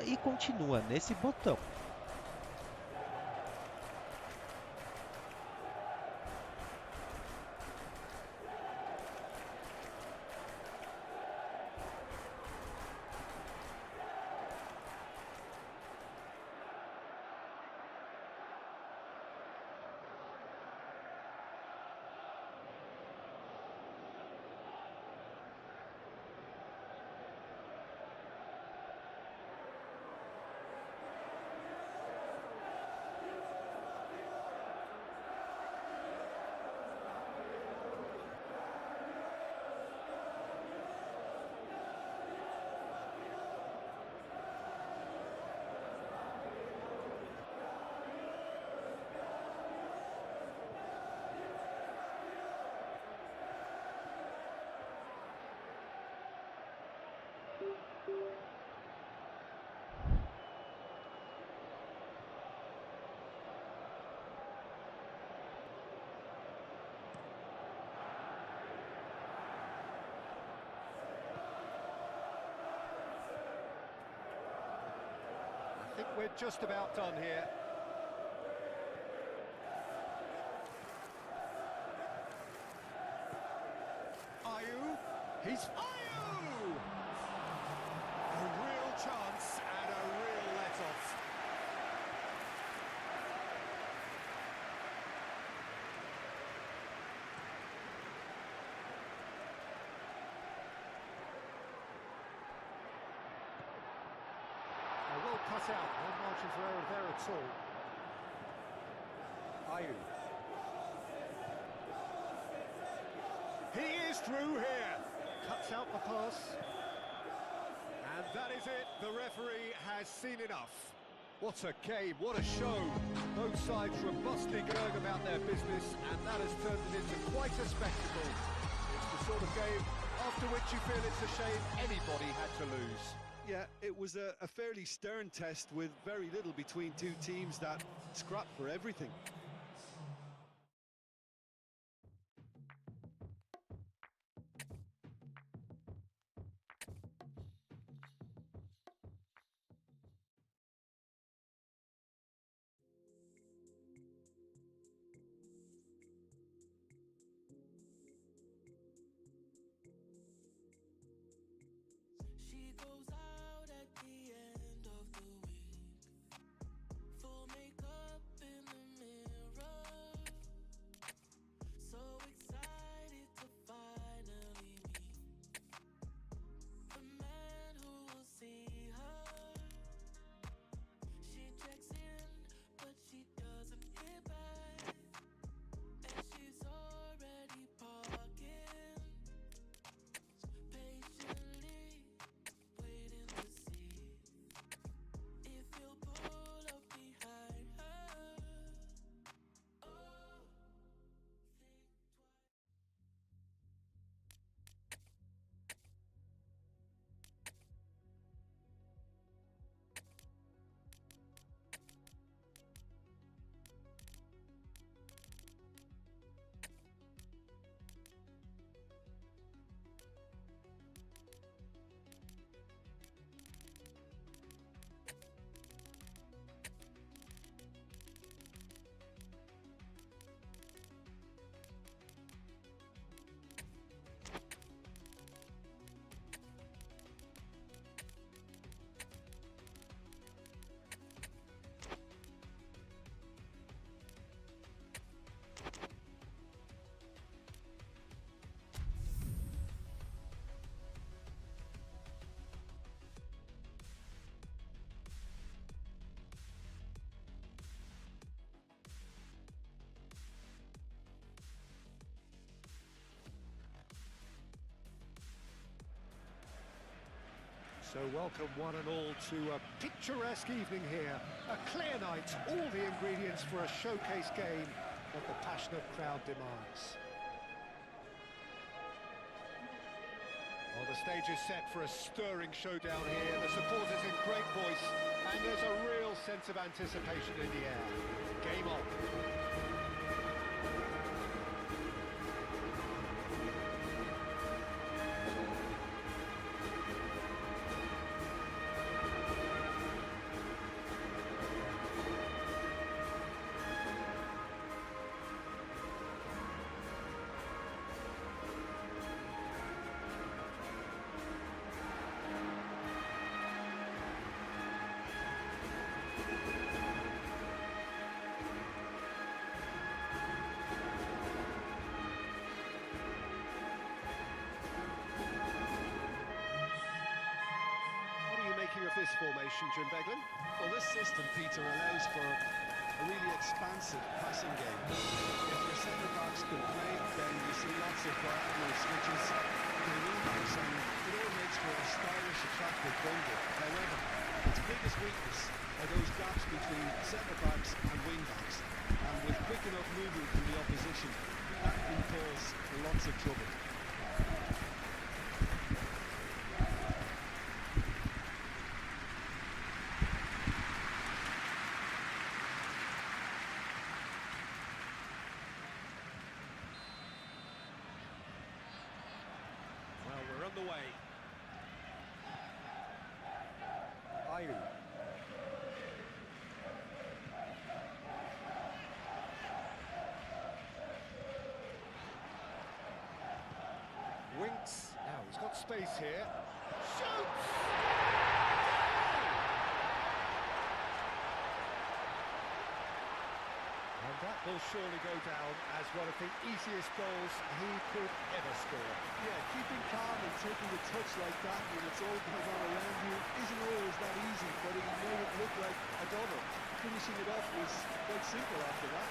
e continua nesse botão. I think we're just about done here. Ayew, he's Ayew! A real chance and a real let-off. Well cut out, no margin for error there at all. Ayew. He is through here. Cuts out the pass. And that is it. The referee has seen enough. What a game, what a show. Both sides robustly going about their business, and that has turned it into quite a spectacle. It's the sort of game after which you feel it's a shame anybody had to lose. Yeah, it was a fairly stern test with very little between two teams that scrapped for everything. She goes out at the end of the week, full makeup in the mirror, so excited to finally meet the man who will see her. She checks in, but she doesn't hear back, and she's already parking, patiently waiting to see if he'll pull up behind her. Oh, think twice. So welcome one and all to a picturesque evening here. A clear night, all the ingredients for a showcase game that the passionate crowd demands. Well, the stage is set for a stirring showdown here. The supporters in great voice, and there's a real sense of anticipation in the air. Game on. formation, Jim Beglin? Well, this system, Peter, allows for a really expansive passing game. If your centre-backs can play, then you see lots of switches to the wing-backs, and it all makes for a stylish, attractive bundle. However, its biggest weakness are those gaps between centre-backs and wing-backs, and with quick enough movement from the opposition, that can cause lots of trouble. Well, we're on the way. Ayu. Winks. Now he's got space here. Shoots! And that will surely go down as one of the easiest goals he could ever score. Yeah, keeping calm and taking a touch like that when it's all going on around you isn't always that easy, but he made it look like a double. Finishing it off was quite simple after that.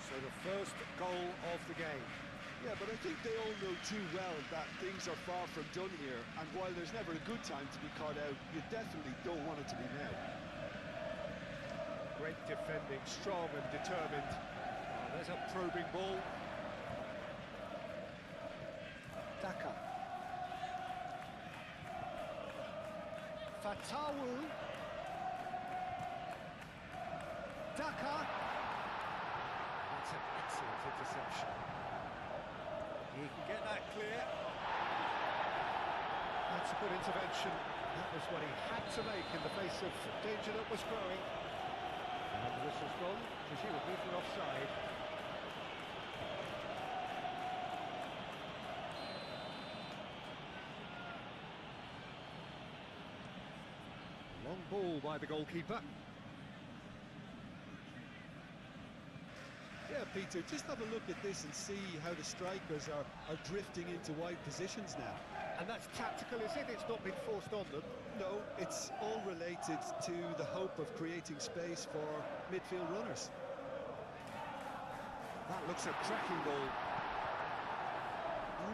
So the first goal of the game. Yeah, but I think they all know too well that things are far from done here, and while there's never a good time to be caught out, you definitely don't want it to be now. Great defending, strong and determined. Oh, there's a probing ball. Daka. Fatawu. Daka. That's an excellent interception. He can get that clear. That's a good intervention. That was what he had to make in the face of danger that was growing. And the whistle's gone, presumably for offside. Long ball by the goalkeeper. Yeah, Peter, just have a look at this and see how the strikers are drifting into wide positions now. And that's tactical, is it? It's not been forced on them. No, it's all related to the hope of creating space for midfield runners. That looks a cracking ball.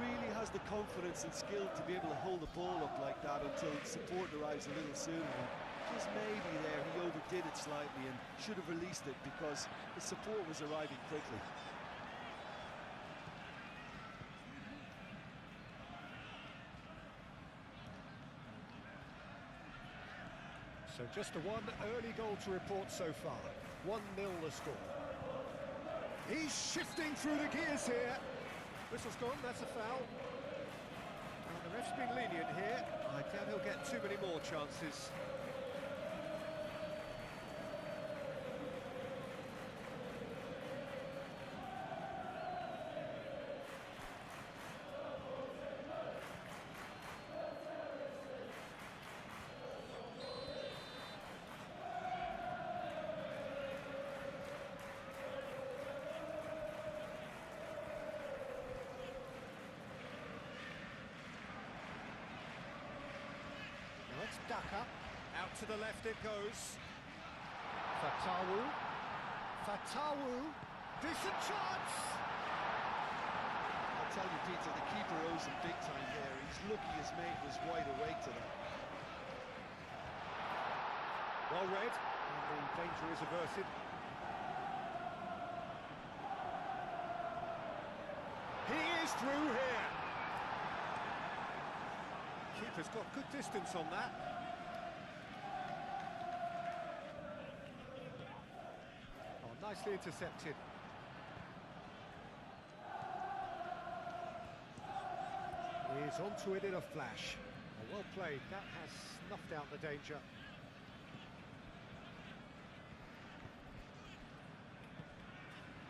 Really has the confidence and skill to be able to hold the ball up like that until support arrives a little sooner. Just maybe there he overdid it slightly and should have released it because the support was arriving quickly. So just the one early goal to report so far. 1-0 the score. He's shifting through the gears here. Whistle's gone, that's a foul. Well, the ref's been lenient here. I doubt he'll get too many more chances. It's Daka. Out to the left it goes. Fatawu. Fatawu. Decent chance. I'll tell you, Peter, the keeper owes him big time there. He's lucky his mate was wide awake to that. Well read. And the danger is averted. He is through here. Keeper's got good distance on that. Oh, nicely intercepted. He's onto it in a flash. Oh, well played. That has snuffed out the danger.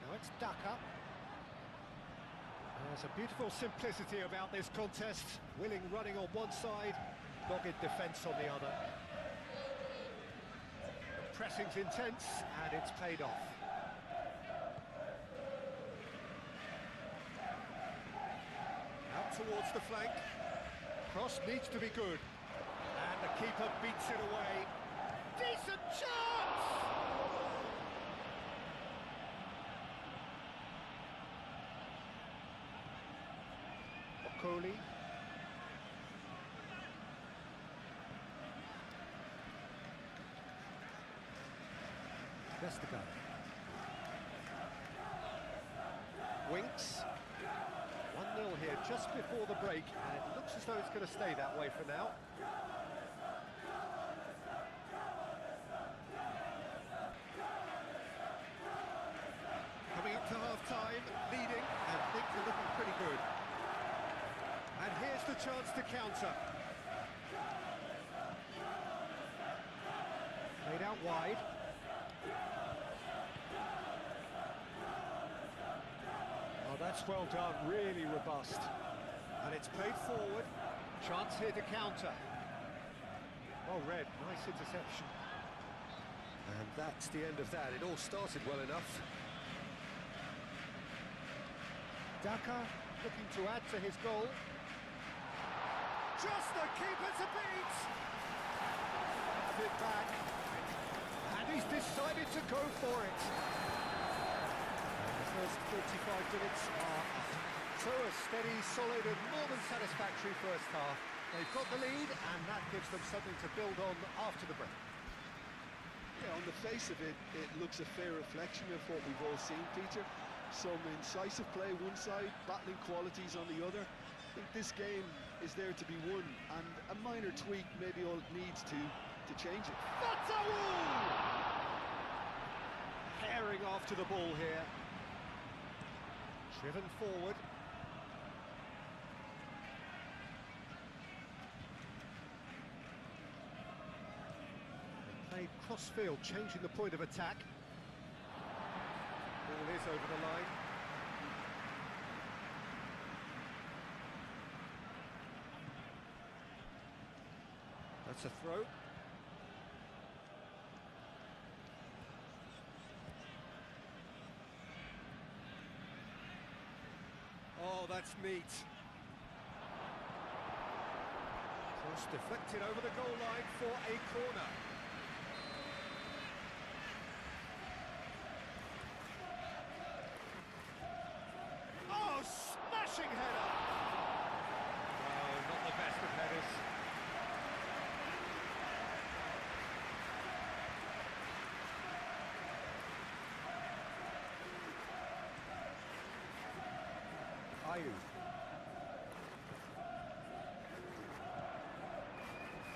Now it's Daka. There's a beautiful simplicity about this contest. Willing running on one side, dogged defence on the other. The pressing's intense, and it's paid off. Out towards the flank. Cross needs to be good. And the keeper beats it away. Decent chance! Okoli. Vestergaard. Winks. 1-0 here just before the break, and it looks as though it's going to stay that way for now. Coming into half-time, leading, and things are looking pretty good. And here's the chance to counter. Played out wide. Oh, that's well done, really robust. And it's played forward. Chance here to counter. Oh, Red, nice interception. And that's the end of that. It all started well enough. Daka looking to add to his goal. Just the keeper to beat! It back. And he's decided to go for it. The first 45 minutes are up. So a steady, solid and more than satisfactory first half. They've got the lead and that gives them something to build on after the break. Yeah, on the face of it, it looks a fair reflection of what we've all seen, Peter. Some incisive play one side, battling qualities on the other. I think this game is there to be won, and a minor tweak maybe all it needs to change it. Fatawu! Herring after the ball here. Driven forward. Played cross-field, changing the point of attack. Ball is over the line. That's a throw. Oh, that's neat. Cross deflected over the goal line for a corner. Oh, smashing header! Oh, not the best of headers. Ayu.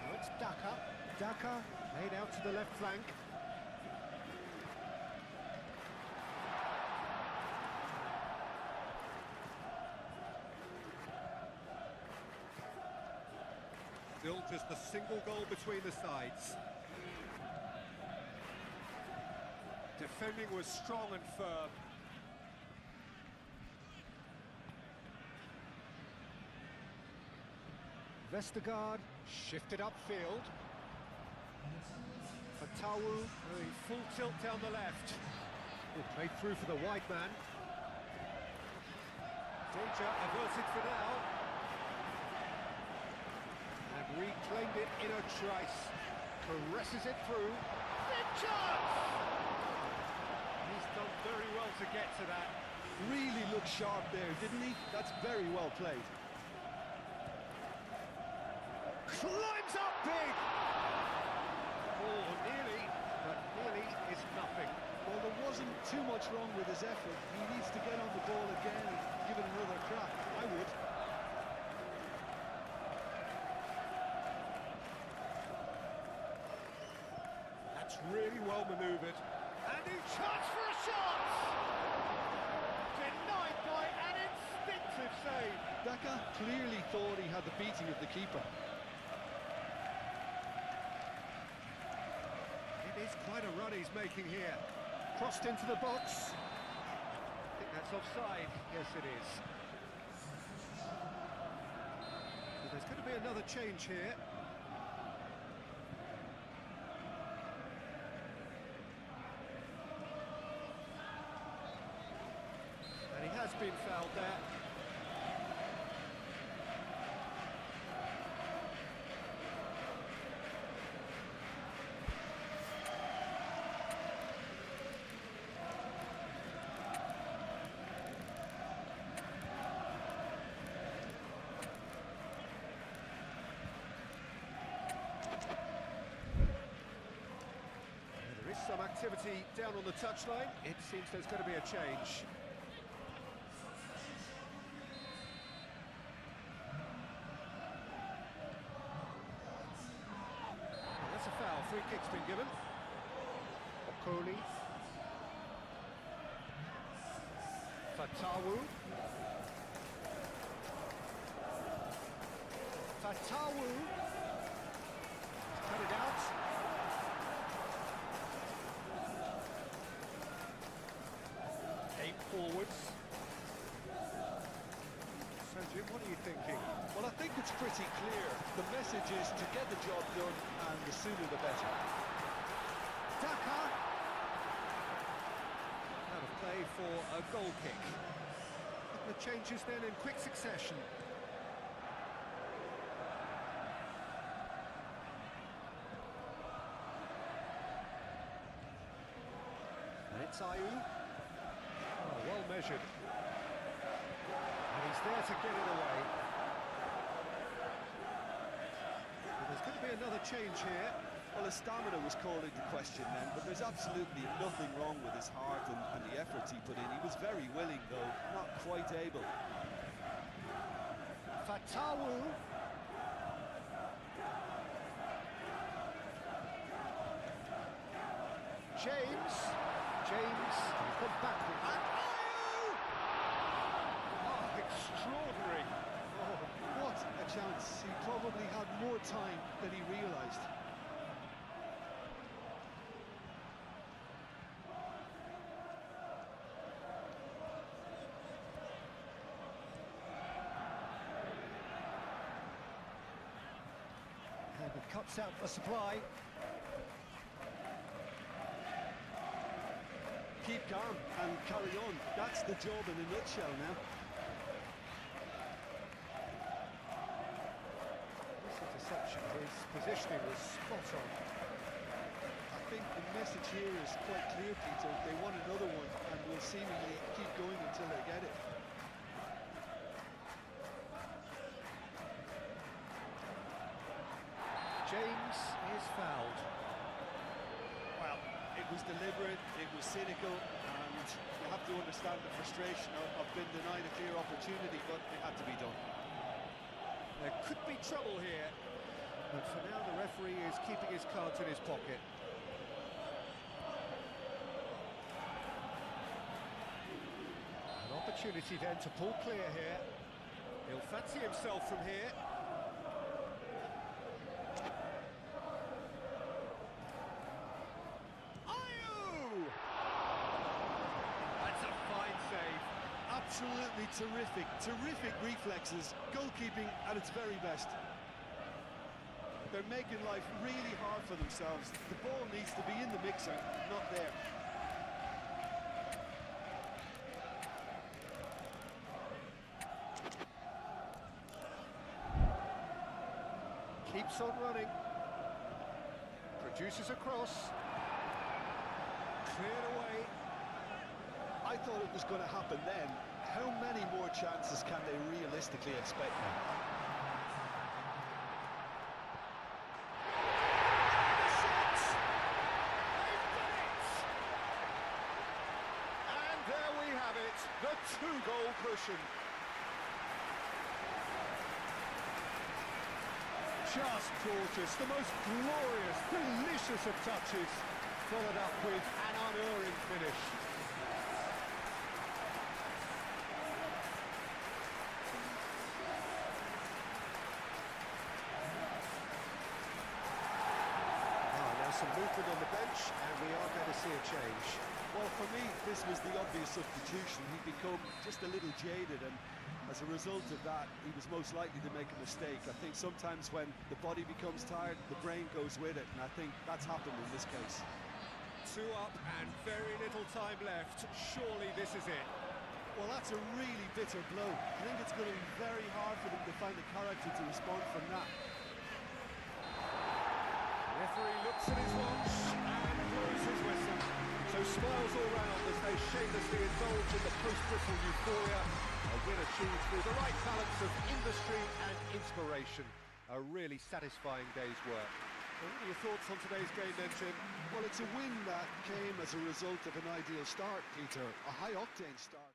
Now it's Daka. Daka laid out to the left flank. Still just a single goal between the sides. Defending was strong and firm. Vestergaard shifted upfield. Fatawu going full tilt down the left. Played through for the wide man. Danger averted for now. And reclaimed it in a trice. Caresses it through. Big chance! He's done very well to get to that. Really looked sharp there, didn't he? That's very well played. Climbs up big! Oh, nearly, but nearly is nothing. Well, there wasn't too much wrong with his effort. He needs to get on the ball again and give it another crack. I would. That's really well manoeuvred. And he charged for a shot! Denied by an instinctive save. Daka clearly thought he had the beating of the keeper. It is quite a run he's making here. Crossed into the box. I think that's offside. Yes, it is. another change here. And he has been fouled there. There is some activity down on the touchline. It seems there's going to be a change. Well, that's a foul. Free kick's been given. Okoli. Fatawu. Fatawu. Cut it out. Eight forwards. So Jim, what are you thinking? Well, I think it's pretty clear. The message is to get the job done, and the sooner the better. Daka. Out of play for a goal kick. The changes then in quick succession. And it's Ayew. Oh, well measured. And he's there to get it away. Well, there's going to be another change here. Well, his stamina was called into question then, but there's absolutely nothing wrong with his heart and the efforts he put in. He was very willing, though, not quite able. Fatawu. James, he's gone backward. And Ayew! Oh, extraordinary. Oh, what a chance. He probably had more time than he realised. And it cuts out the supply. Keep calm and carry on. That's the job in a nutshell now. This interception, his positioning was spot on. I think the message here is quite clear, Peter. They want another one and will seemingly keep going until they get it. James is fouled. Well, it was deliberate, it was cynical, and you have to understand the frustration of being denied a clear opportunity, but it had to be done. There could be trouble here, but for now the referee is keeping his cards in his pocket. An opportunity then to pull clear here. He'll fancy himself from here. Ayew! That's a fine save. Absolutely terrific, terrific reflexes, goalkeeping at its very best. They're making life really hard for themselves. The ball needs to be in the mixer, not there. Keeps on running. Produces a cross. Cleared away. I thought it was going to happen then. How many more chances can they realistically expect now? The shot! They've done it! And there we have it, the two-goal cushion. Just gorgeous, the most glorious, delicious of touches, followed up with an unerring finish. Some movement on the bench, and we are going to see a change. Well, for me, this was the obvious substitution. He'd become just a little jaded, and As a result of that, he was most likely to make a mistake. I think sometimes when the body becomes tired, the brain goes with it, and I think that's happened in this case. 2 up and very little time left. Surely this is it. Well, that's a really bitter blow. I think it's going to be very hard for them to find the character to respond from that. Referee looks at his watch and blows his whistle. So smiles all round as they shamelessly indulge in the post-whistle euphoria. A win achieved through the right balance of industry and inspiration. A really satisfying day's work. What are your thoughts on today's game then, Jim? Well, it's a win that came as a result of an ideal start, Peter. A high-octane start.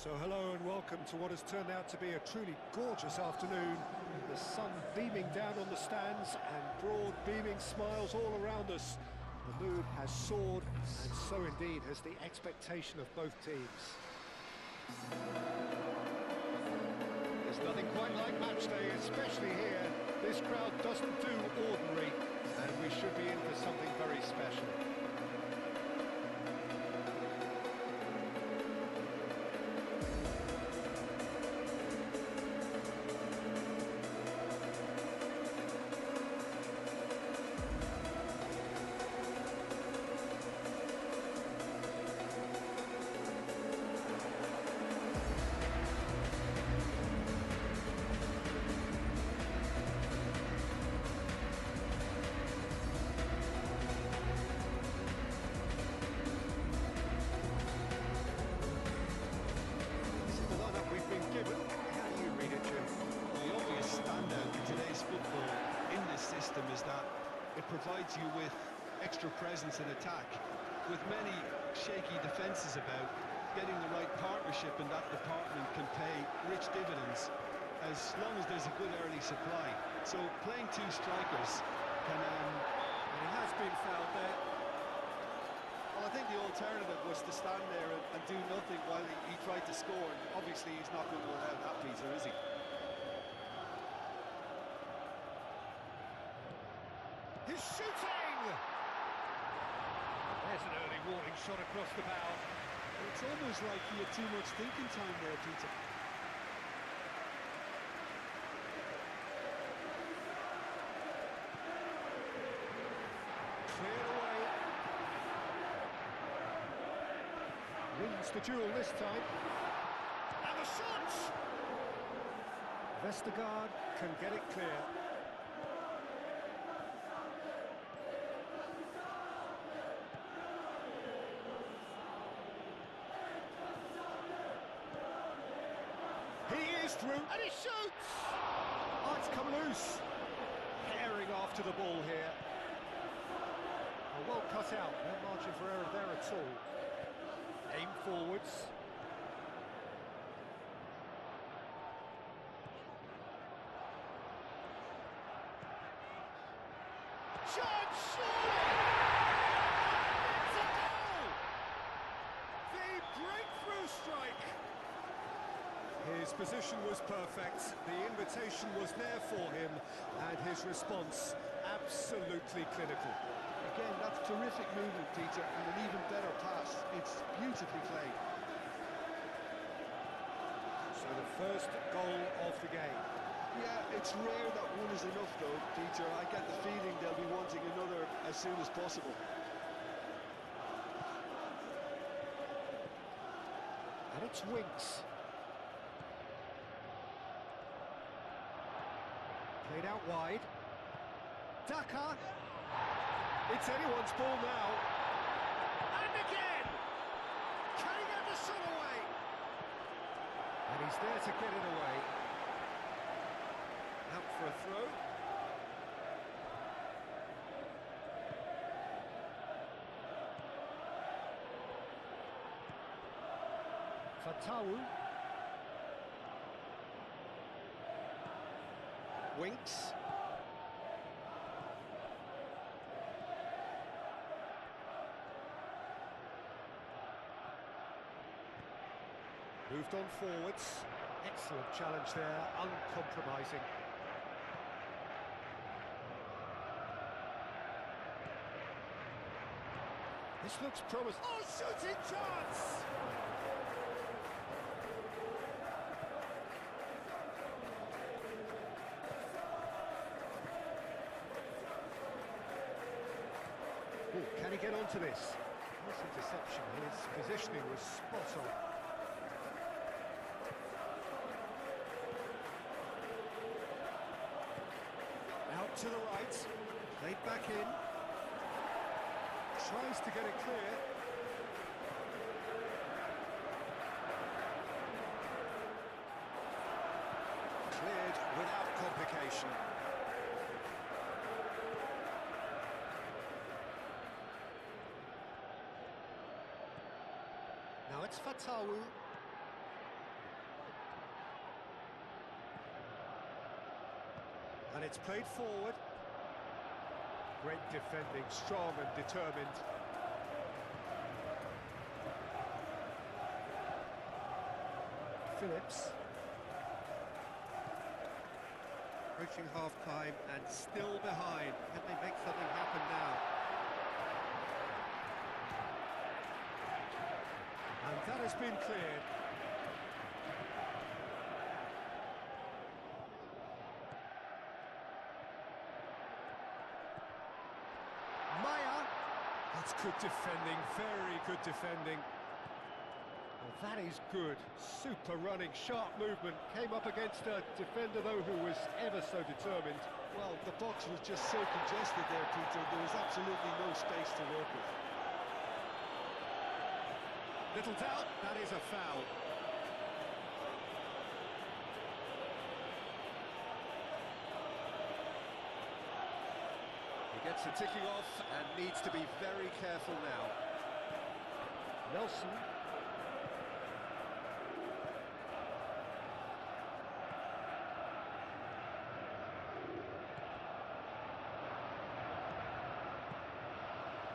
So hello and welcome to what has turned out to be a truly gorgeous afternoon. The sun beaming down on the stands and broad beaming smiles all around us. The mood has soared, and so indeed has the expectation of both teams. There's nothing quite like match day, especially here. This crowd doesn't do ordinary, and we should be in for something very special. Is that it provides you with extra presence in attack. With many shaky defences about, getting the right partnership in that department can pay rich dividends as long as there's a good early supply. So playing two strikers can... And he has been fouled there. Well, I think the alternative was to stand there and do nothing while he tried to score. And obviously he's not going to allow that, Peter, is he? He's shooting! There's an early warning shot across the bow. It's almost like he had too much thinking time there, Peter. Cleared away. Wins the duel this time. And the a shot! Vestergaard can get it clear. He is through, and he shoots! Oh, it's come loose. Herring after the ball here. Well cut out, no margin for error there at all. Aim forwards. Chance, surely! It's a goal! The breakthrough strike! His position was perfect, the invitation was there for him, and his response absolutely clinical. Again, that's terrific movement, Peter, and an even better pass. It's beautifully played. So the first goal of the game. Yeah, it's rare that one is enough, though, Peter. I get the feeling they'll be wanting another as soon as possible. And it's Winks. Played out wide. Daka. It's anyone's ball now. And again! Can he get the shot away? And he's there to get it away. Out for a throw. Fatawu. Winks. Moved on forwards. Excellent challenge there, uncompromising. This looks promising. Oh, shooting chance! Oh, can he get onto this? Nice interception. His positioning was spot on. Out to the right, played back in, tries to get it clear. Cleared without complication. Now it's Fatawu. And it's played forward. Great defending, strong and determined. Phillips. Approaching half-time and still behind. Can they make something happen now? And that has been cleared. That's good defending, very good defending. Well, that is good. Super running, sharp movement. Came up against a defender, though, who was ever so determined. Well, the box was just so congested there, Peter. There was absolutely no space to work with. Little doubt, that is a foul. Gets the ticking off and needs to be very careful now. Nelson.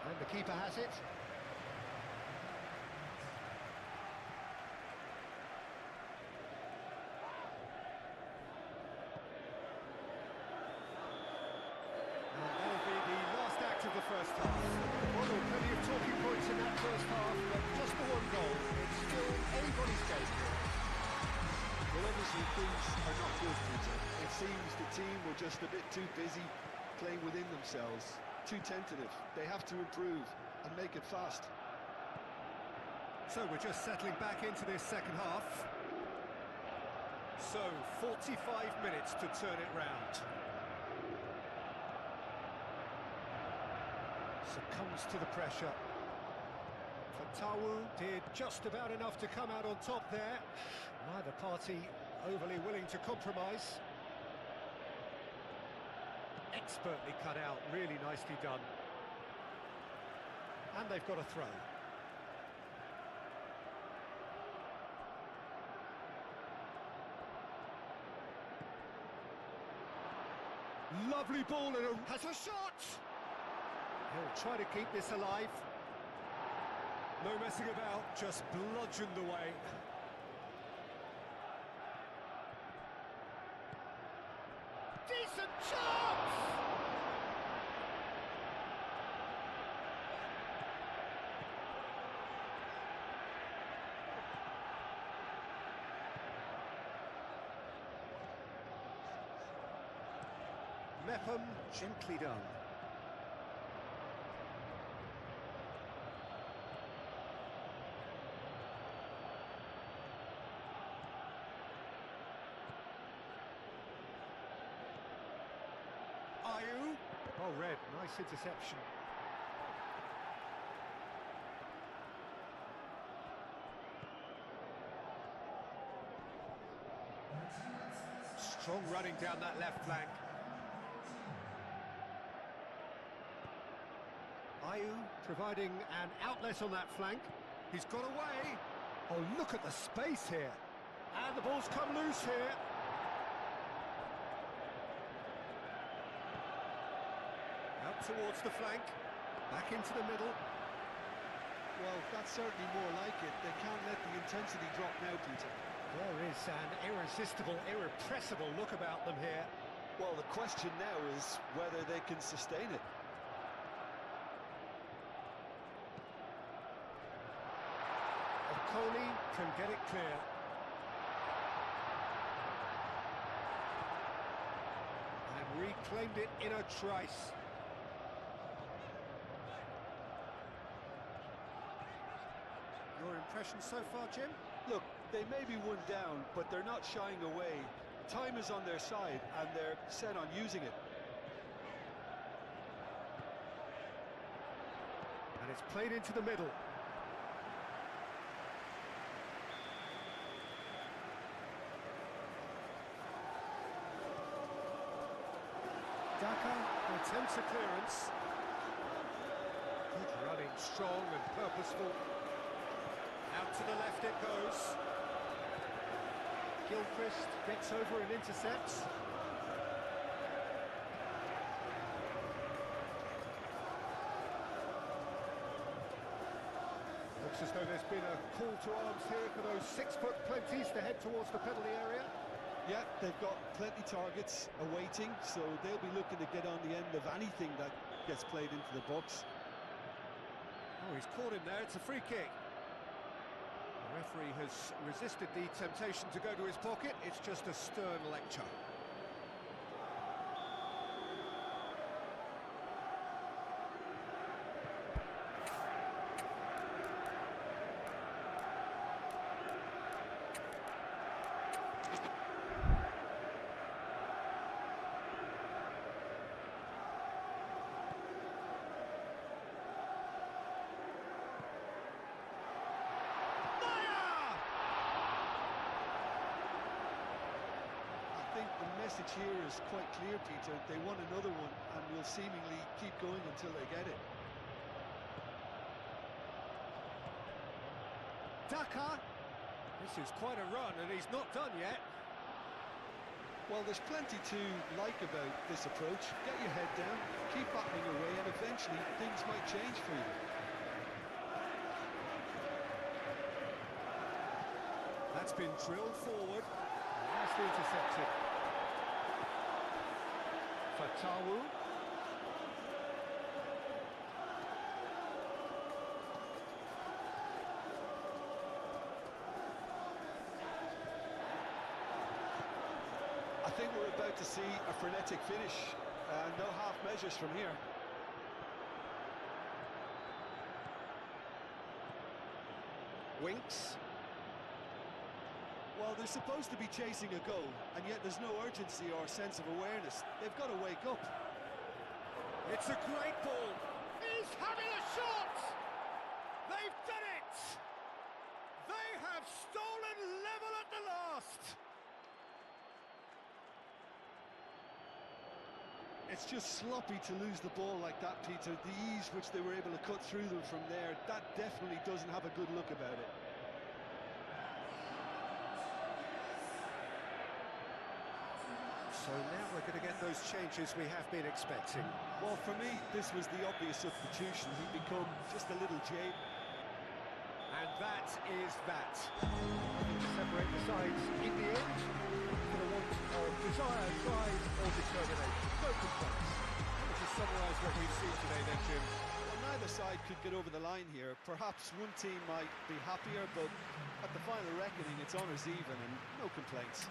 And the keeper has it. Of the first half. Well, there were plenty of talking points in that first half, but just the one goal. It's still anybody's game. Well, obviously things are not good, Peter. It seems the team were just a bit too busy playing within themselves, too tentative. They have to improve and make it fast. So we're just settling back into this second half. so, 45 minutes to turn it round. Succumbs to the pressure. Fatawu did just about enough to come out on top there. Neither party overly willing to compromise. Expertly cut out, really nicely done. And they've got a throw. Lovely ball and has a shot! He'll try to keep this alive. No messing about, just bludgeoned away. Decent chance! Mepham, gently done. Ayew. Oh, Red, nice interception. Strong running down that left flank. Ayew providing an outlet on that flank. He's got away. Oh, look at the space here. And the ball's come loose here. Out towards the flank. Back into the middle. Well, that's certainly more like it. They can't let the intensity drop now, Peter. There is an irresistible, irrepressible look about them here. Well, the question now is whether they can sustain it. Kohli can get it clear. And reclaimed it in a trice. Your impression so far, Jim? Look, they may be one down, but they're not shying away. Time is on their side, and they're set on using it. And it's played into the middle. Daka attempts a clearance. Good running, strong and purposeful. Out to the left it goes. Gilchrist gets over and intercepts. Looks as though there's been a call to arms here for those 6-foot plenties to head towards the penalty area. Yeah, they've got plenty targets awaiting, so they'll be looking to get on the end of anything that gets played into the box. Oh, he's caught him there. It's a free kick. The referee has resisted the temptation to go to his pocket. It's just a stern lecture. The message here is quite clear, Peter. They want another one and will seemingly keep going until they get it. Daka! This is quite a run and he's not done yet. Well, there's plenty to like about this approach. Get your head down, keep battling away, and eventually things might change for you. That's been drilled forward. Nicely intercepted. Fatawu. I think we're about to see a frenetic finish. No half measures from here. Winks. Well, Well, they're supposed to be chasing a goal, and yet there's no urgency or sense of awareness. They've got to wake up. It's a great ball. He's having a shot! They've done it! They have stolen level at the last! It's just sloppy to lose the ball like that, Peter. The ease which they were able to cut through them from there, that definitely doesn't have a good look about it. So now we're going to get those changes we have been expecting. Well, for me, this was the obvious substitution. He'd become just a little jaded. And that is that. Separate the sides in the end for the want of desire, drive or determination. No complaints. To summarise what we've seen today then, Jim. Well, neither side could get over the line here. Perhaps one team might be happier, but at the final reckoning, it's honours even and no complaints.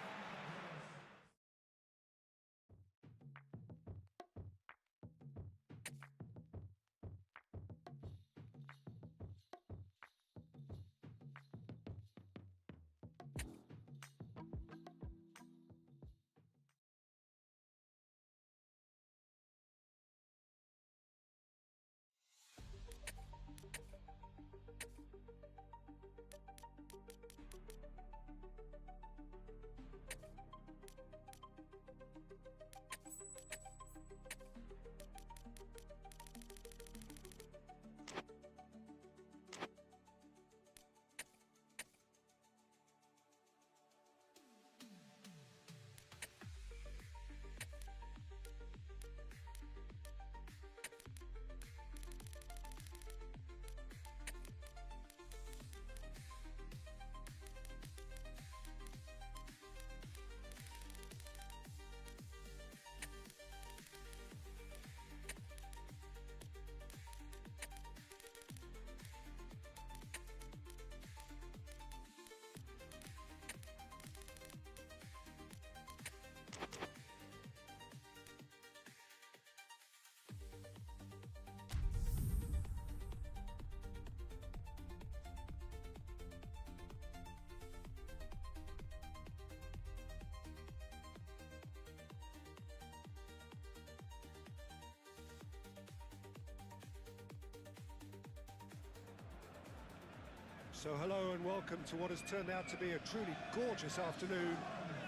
So hello and welcome to what has turned out to be a truly gorgeous afternoon.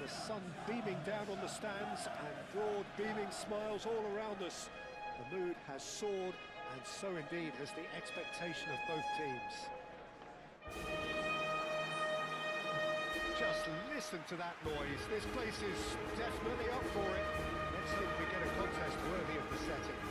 The sun beaming down on the stands and broad beaming smiles all around us. The mood has soared and so indeed has the expectation of both teams. Just listen to that noise. This place is definitely up for it. Let's hope we get a contest worthy of the setting.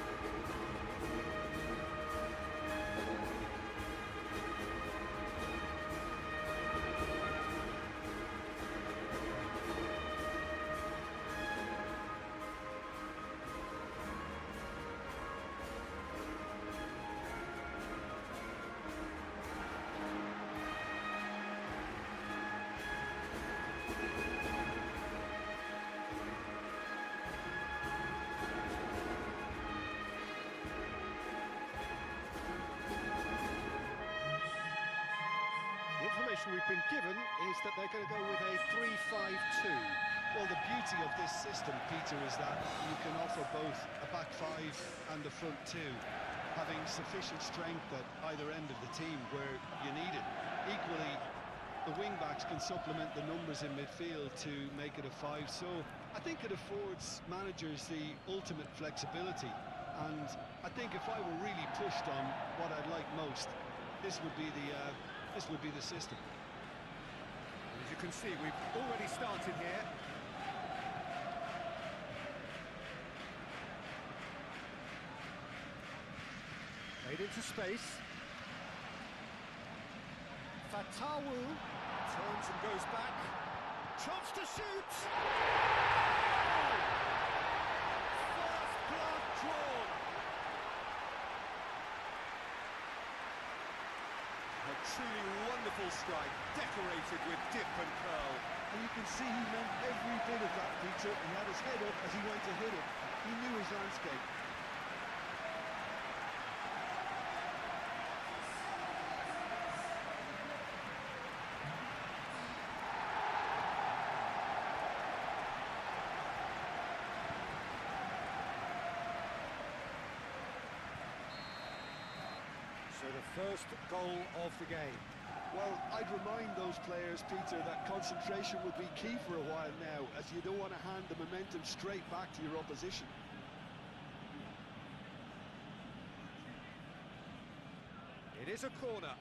We've been given is that they're going to go with a 3-5-2. Well, the beauty of this system, Peter, is that you can offer both a back five and a front two, having sufficient strength at either end of the team where you need it. Equally, the wing-backs can supplement the numbers in midfield to make it a five, so I think it affords managers the ultimate flexibility, and I think if I were really pushed on what I'd like most, this would be the system. As you can see, we've already started here. Played into space. Fatawu turns and goes back. Chance to shoot! First blood drawn. A truly wonderful strike, decorated with dip and curl. And you can see he meant every bit of that, Peter. He had his head up as he went to hit it. He knew his landscape. First goal of the game. Well, I'd remind those players, Peter, that concentration would be key for a while now, as you don't want to hand the momentum straight back to your opposition. It is a corner.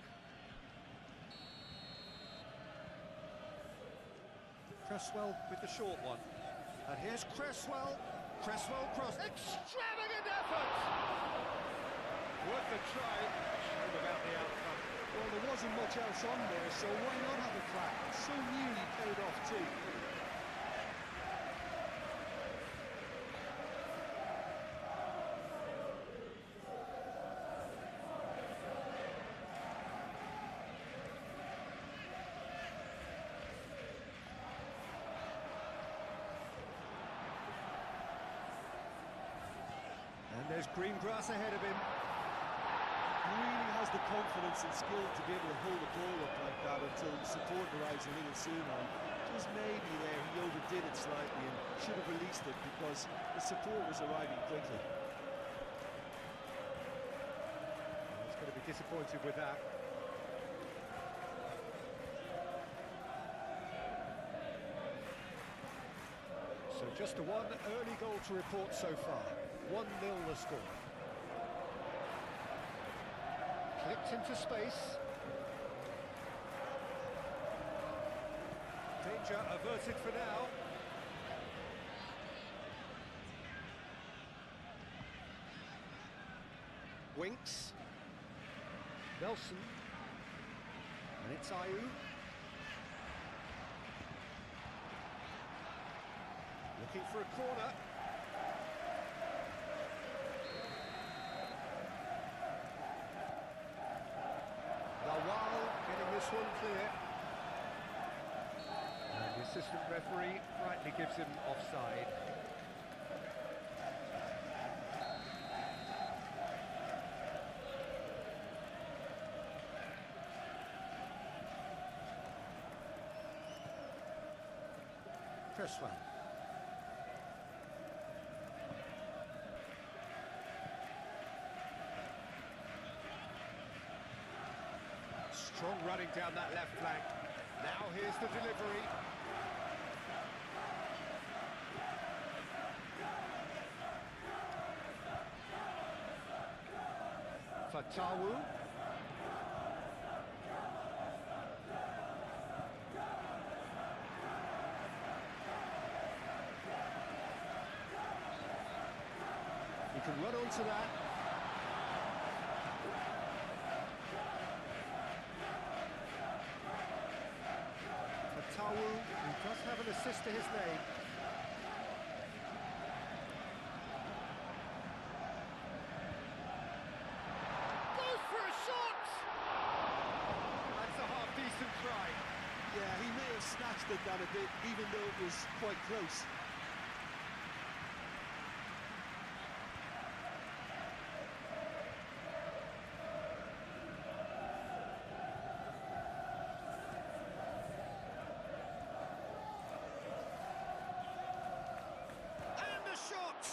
Cresswell with the short one. And here's Cresswell. Cresswell cross. Extravagant effort! Worth a try. Shame about the outcome. Well, there wasn't much else on there, so why not have a crack? So nearly paid off too. And there's green grass ahead of him. He really has the confidence and skill to be able to hold the ball up like that until the support arrives a little sooner. Just maybe there he overdid it slightly and should have released it because the support was arriving quickly. He's going to be disappointed with that. So just a one early goal to report so far. 1-0 the score. Clipped into space. Danger averted for now. Winks. Nelson. And it's Ayew. Looking for a corner. Lawal getting this one clear. And the assistant referee rightly gives him offside. Cresswell. Strong running down that left flank. Now here's the delivery. Fatawu. He can run onto that. Fatawu, who does have an assist to his name. Goes for a shot! That's a half-decent try. Yeah, he may have snatched it down a bit, even though it was quite close. And the shot!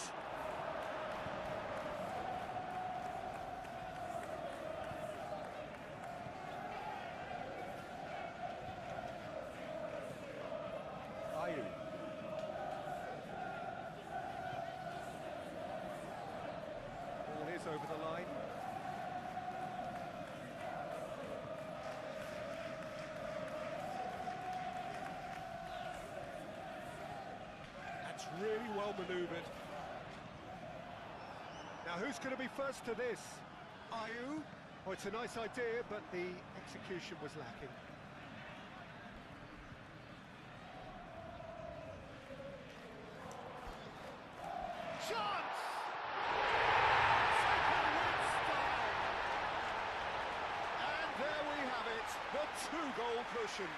Ayew. Ball is over the line. That's really well manoeuvred. Now who's going to be first to this? Ayew? Oh, it's a nice idea, but the execution was lacking. Chance! Second win style! And there we have it, the two-goal cushion.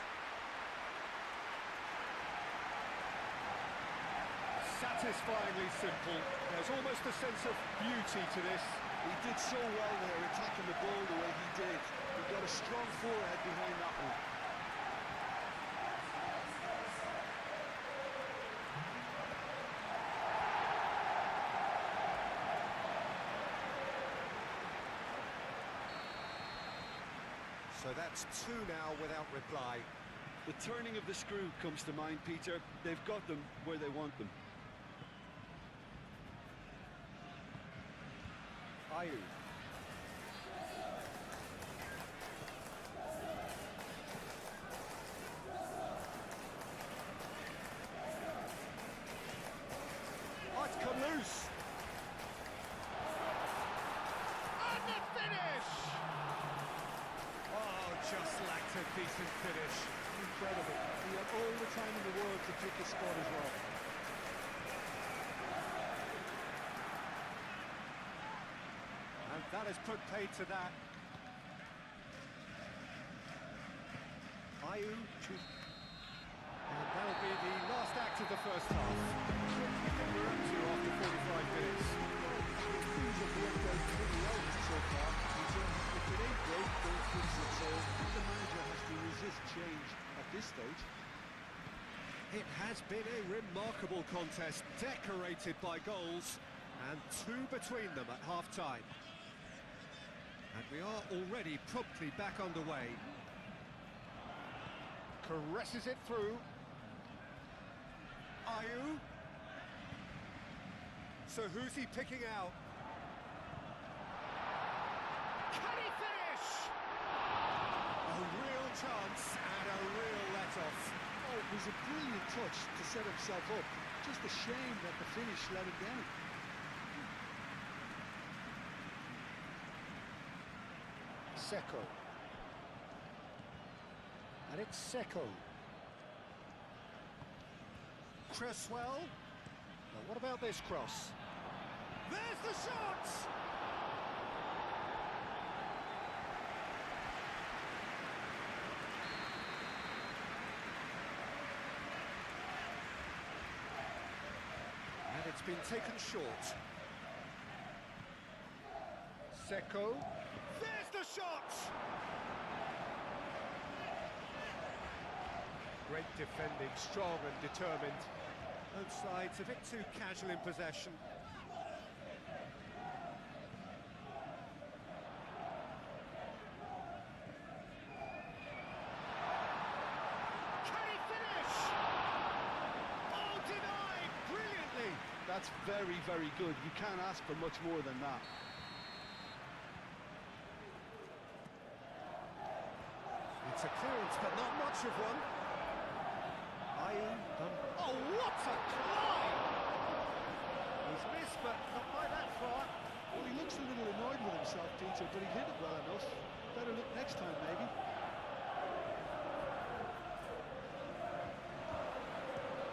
Satisfyingly simple. There's almost a sense of beauty to this. He did so well there, attacking the ball the way he did. He got a strong forehead behind that one. So that's two now without reply. The turning of the screw comes to mind, Peter. They've got them where they want them. Ayew. Oh, it's come loose. And the finish! Oh, just lacked a decent finish. Incredible. He had all the time in the world to pick his spot as well. And that has put paid to that. Ayew. And that'll be the last act of the first half. What do you think we're up to after 45 minutes? Things have worked out pretty well so far, Peter. If it ain't great, don't fix it. So the manager has to resist change at this stage. It has been a remarkable contest, decorated by goals, and two between them at half-time. And we are already promptly back underway. Caresses it through. Ayew. So who's he picking out? Can he finish? A real chance and a real let-off. Oh, it was a brilliant touch to set himself up. Just a shame that the finish let him down. Secco. And it's Secco. Cresswell. Now what about this cross? There's the shot! And it's been taken short. Secco. There's the shot! Great defending, strong and determined. Both sides a bit too casual in possession. Can he finish? Oh, denied! Brilliantly! That's very, very good. You can't ask for much more than that. It's a clearance, but not much of one. Oh, what a climb! He's missed, but not by that far. Well, he looks a little annoyed with himself, Peter, but he hit it well enough. Better look next time, maybe.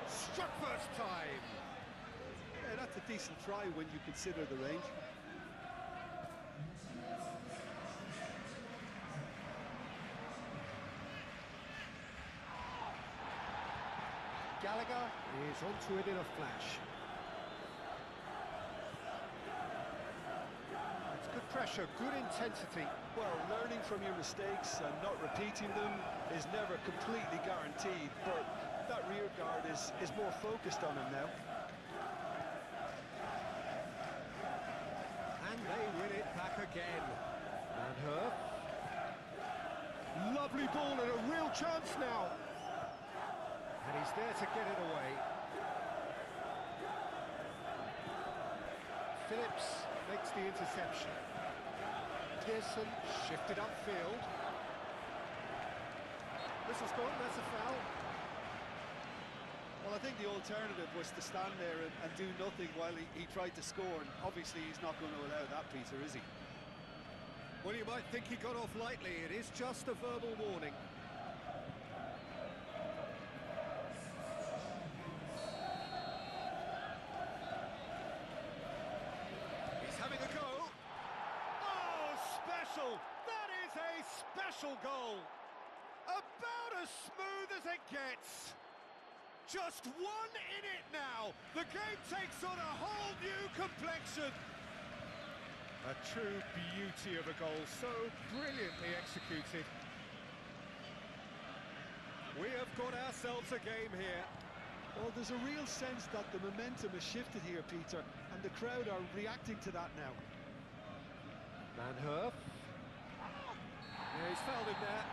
Struck first time. Yeah, that's a decent try when you consider the range. Gallagher is onto it in a flash. It's good pressure, good intensity. Well, learning from your mistakes and not repeating them is never completely guaranteed, but that rear guard is more focused on him now. And they win it back again. And her. Lovely ball and a real chance now. And he's there to get it away. Phillips makes the interception. Pearson shifted upfield. This is gone, that's a foul. Well, I think the alternative was to stand there and do nothing while he tried to score, and obviously he's not going to allow that, Peter, is he? Well, you might think he got off lightly. It is just a verbal warning. He's having a go. Oh, special! That is a special goal! About as smooth as it gets. Just one in it now. The game takes on a whole new complexion. A true beauty of a goal, so brilliantly executed. We have got ourselves a game here. Well, there's a real sense that the momentum has shifted here, Peter, and the crowd are reacting to that now. Manhurf. Yeah, he's fouled him there.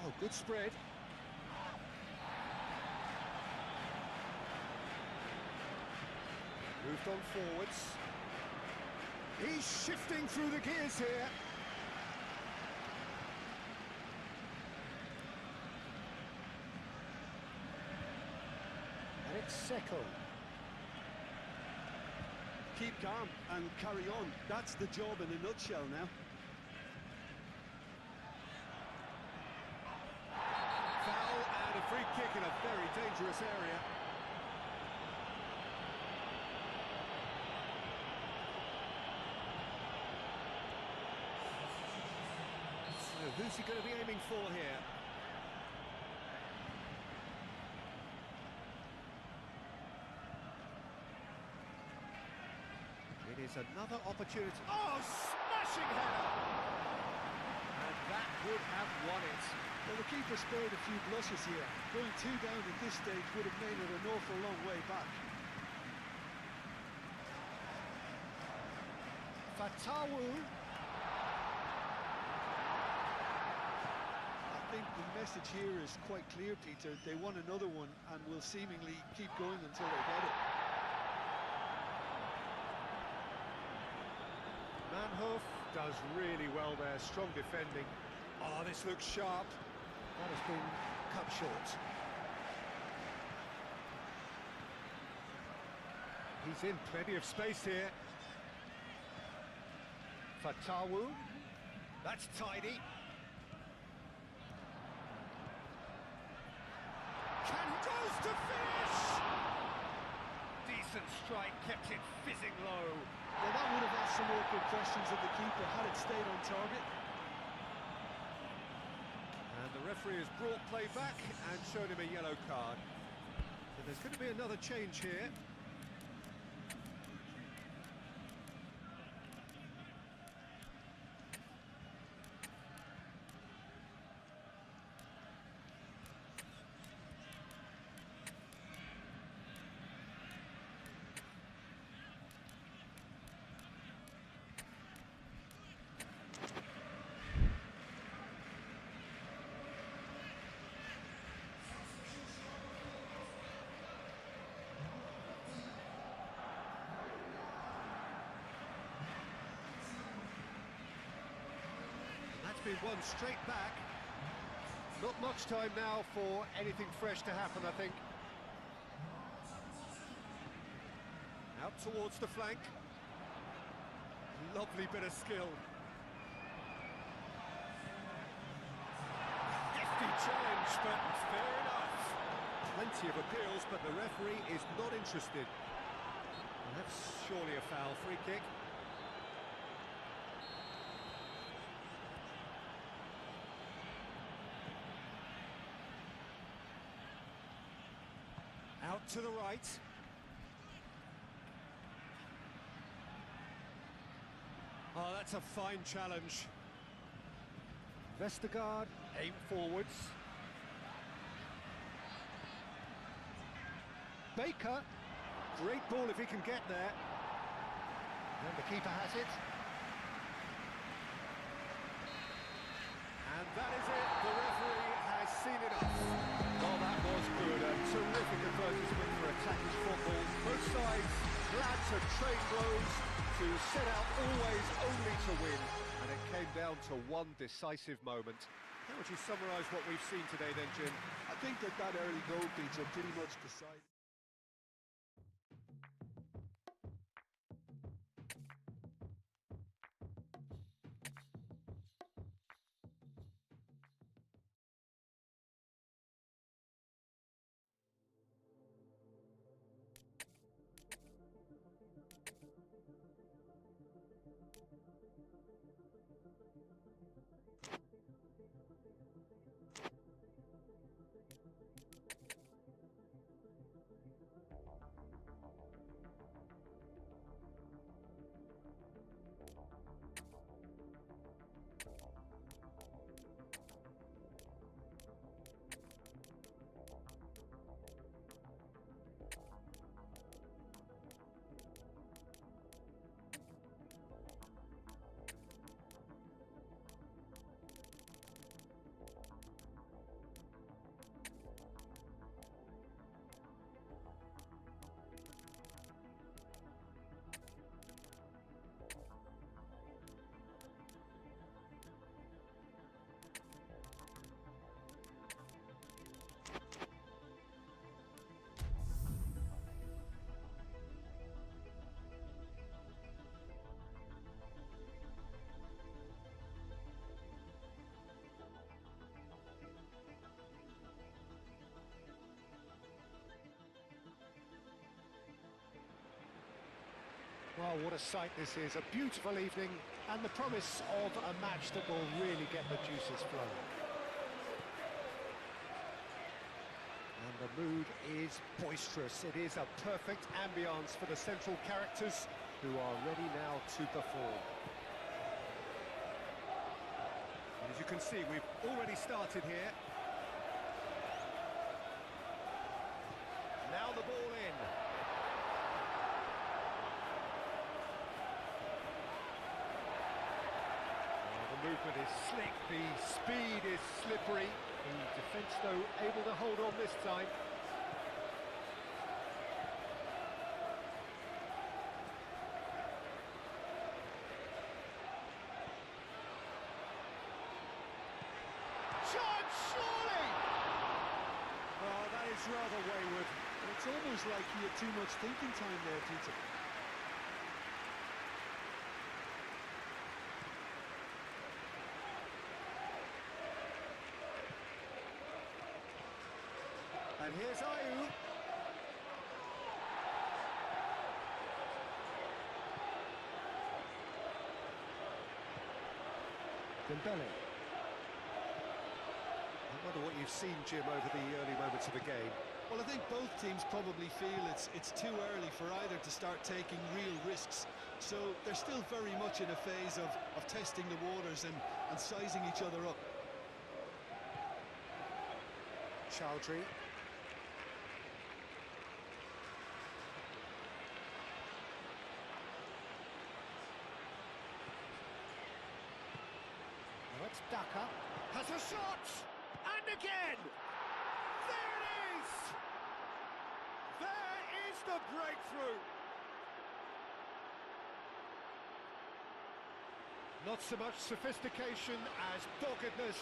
Oh, good spread. Moved on forwards. He's shifting through the gears here. And it's Secco. Keep calm and carry on. That's the job in a nutshell now. Foul and a free kick in a very dangerous area. So who's he going to be aiming for here? It is another opportunity. Oh, smashing header! And that would have won it. Well, the keeper spared a few blushes here. Going 2 down at this stage would have made it an awful long way back. Fatawu. I think the message here is quite clear, Peter. They want another one and will seemingly keep going until they get it. Manhoef does really well there, strong defending. Oh, this looks sharp. That has been cut short. He's in plenty of space here. Fatawu. That's tidy. Goes to finish! Decent strike, kept it fizzing low. Well, that would have asked some awkward questions of the keeper had it stayed on target. And the referee has brought play back and shown him a yellow card. So there's going to be another change here. Been one straight back. Not much time now for anything fresh to happen, I think. Out towards the flank. Lovely bit of skill. Hefty challenge, but fair enough. Plenty of appeals, but the referee is not interested. And that's surely a foul. Free kick. Out to the right. Oh, that's a fine challenge. Vestergaard, aim forwards. Baker, great ball if he can get there. Then the keeper has it. And that is it, the referee has seen enough. Well, that was good, a terrific advertisement for attacking football. Both sides glad to trade blows, to set out always only to win, and it came down to one decisive moment. How would you summarise what we've seen today then, Jim? I think that early goal, Peter, pretty much decided. Oh, what a sight this is. A beautiful evening and the promise of a match that will really get the juices flowing. And the mood is boisterous. It is a perfect ambience for the central characters who are ready now to perform. And as you can see, we've already started here. Now the ball in. The movement is slick, the speed is slippery. The defence, though, able to hold on this time. Shot, surely! Oh, that is rather wayward. It's almost like he had too much thinking time there, Peter. And here's Ayew. Dembele. I wonder what you've seen, Jim, over the early moments of the game. Well, I think both teams probably feel it's too early for either to start taking real risks. So they're still very much in a phase of testing the waters and sizing each other up. Chowdhury. Now it's Daka. Has a shot! And again! There it is! There is the breakthrough! Not so much sophistication as doggedness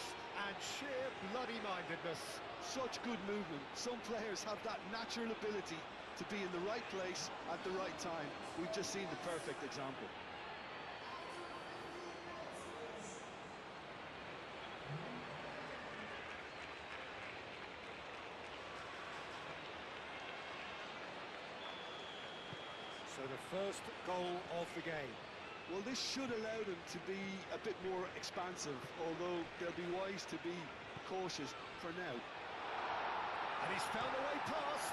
and sheer bloody-mindedness. Such good movement. Some players have that natural ability to be in the right place at the right time. We've just seen the perfect example. So the first goal of the game. Well, this should allow them to be a bit more expansive, although they'll be wise to be cautious for now. And he's found a way past.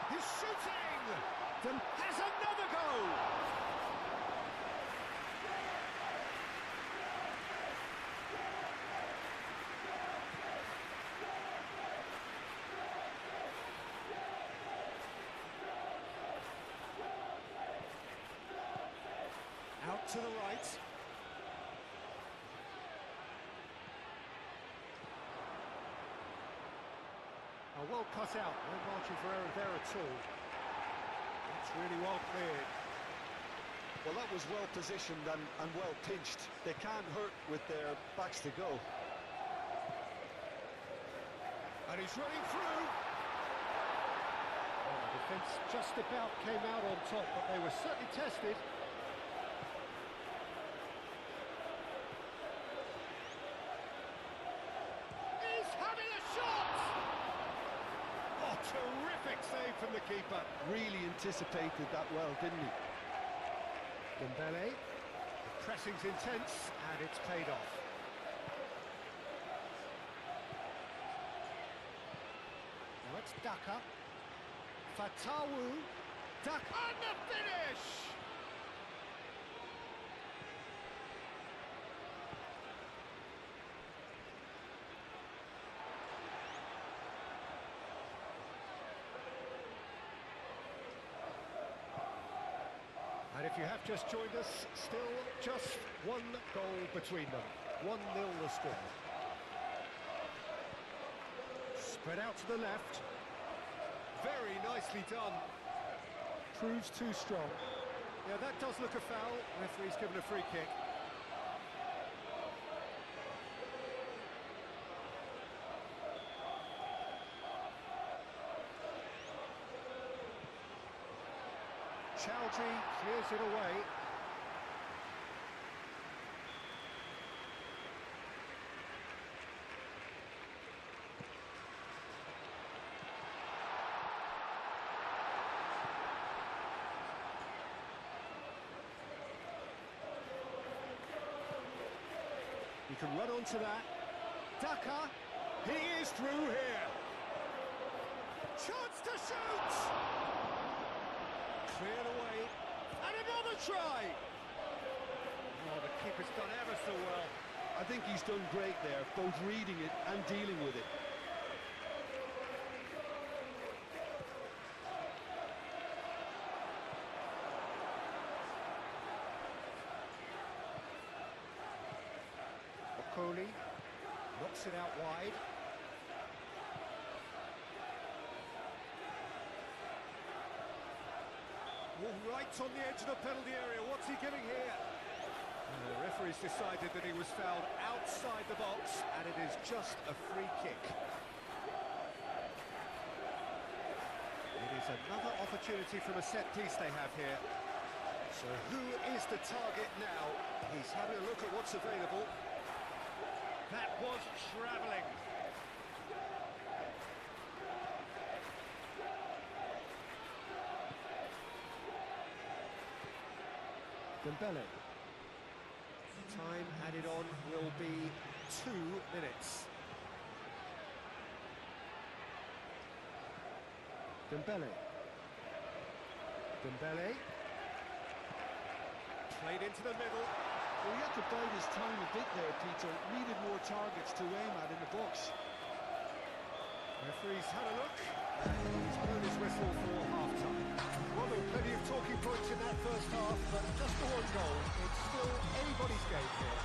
He's shooting! Has another goal! Out to the right. Well cut out, no margin for error there at all. It's really well cleared. Well, that was well positioned and well pinched. They can't hurt with their backs to go. And he's running through. Oh, the defence just about came out on top, but they were certainly tested. He's having a shot! Oh, terrific save from the keeper. Really anticipated that well, didn't he? Dembele. The pressing's intense, and it's paid off. Now it's Daka. Fatawu. Daka. And the finish! And if you have just joined us, still just one goal between them. 1-0 the score. Spread out to the left. Very nicely done. Proves too strong. Yeah, that does look a foul. Referee's given a free kick. Chowdhury clears it away. He can run onto that. Daka, he is through here. Chance to shoot! Cleared away. And another try! Oh, the keeper's done ever so well. I think he's done great there, both reading it and dealing with it. Okoli knocks it out wide. Oh, right on the edge of the penalty area. What's he giving here? The referee's decided that he was fouled outside the box, and it is just a free kick. It is another opportunity from a set piece they have here. So who is the target now? He's having a look at what's available. That was travelling. Dembele. Time added on will be 2 minutes. Dembele. Dembele. Played into the middle. Well, he had to bide his time a bit there, Peter. Needed more targets to aim at in the box. Referee's had a look, and he's blown his whistle for half-time. Well, there were plenty of talking points in that first half, but just the one goal. It's still anybody's game here.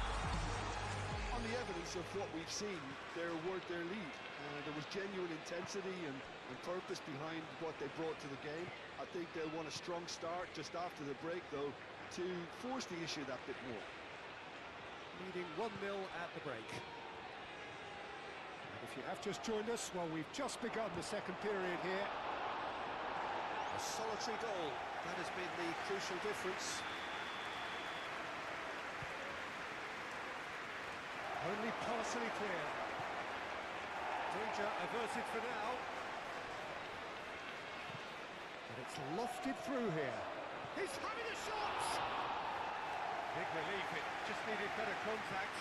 On the evidence of what we've seen, they're worth their lead. There was genuine intensity and purpose behind what they brought to the game. I think they'll want a strong start just after the break, though, to force the issue that bit more. Leading 1-0 at the break. And if you have just joined us, well, we've just begun the second period here. A solitary goal, that has been the crucial difference. Only partially clear. Danger averted for now. And it's lofted through here. He's having a shot! Big relief, it just needed better contact.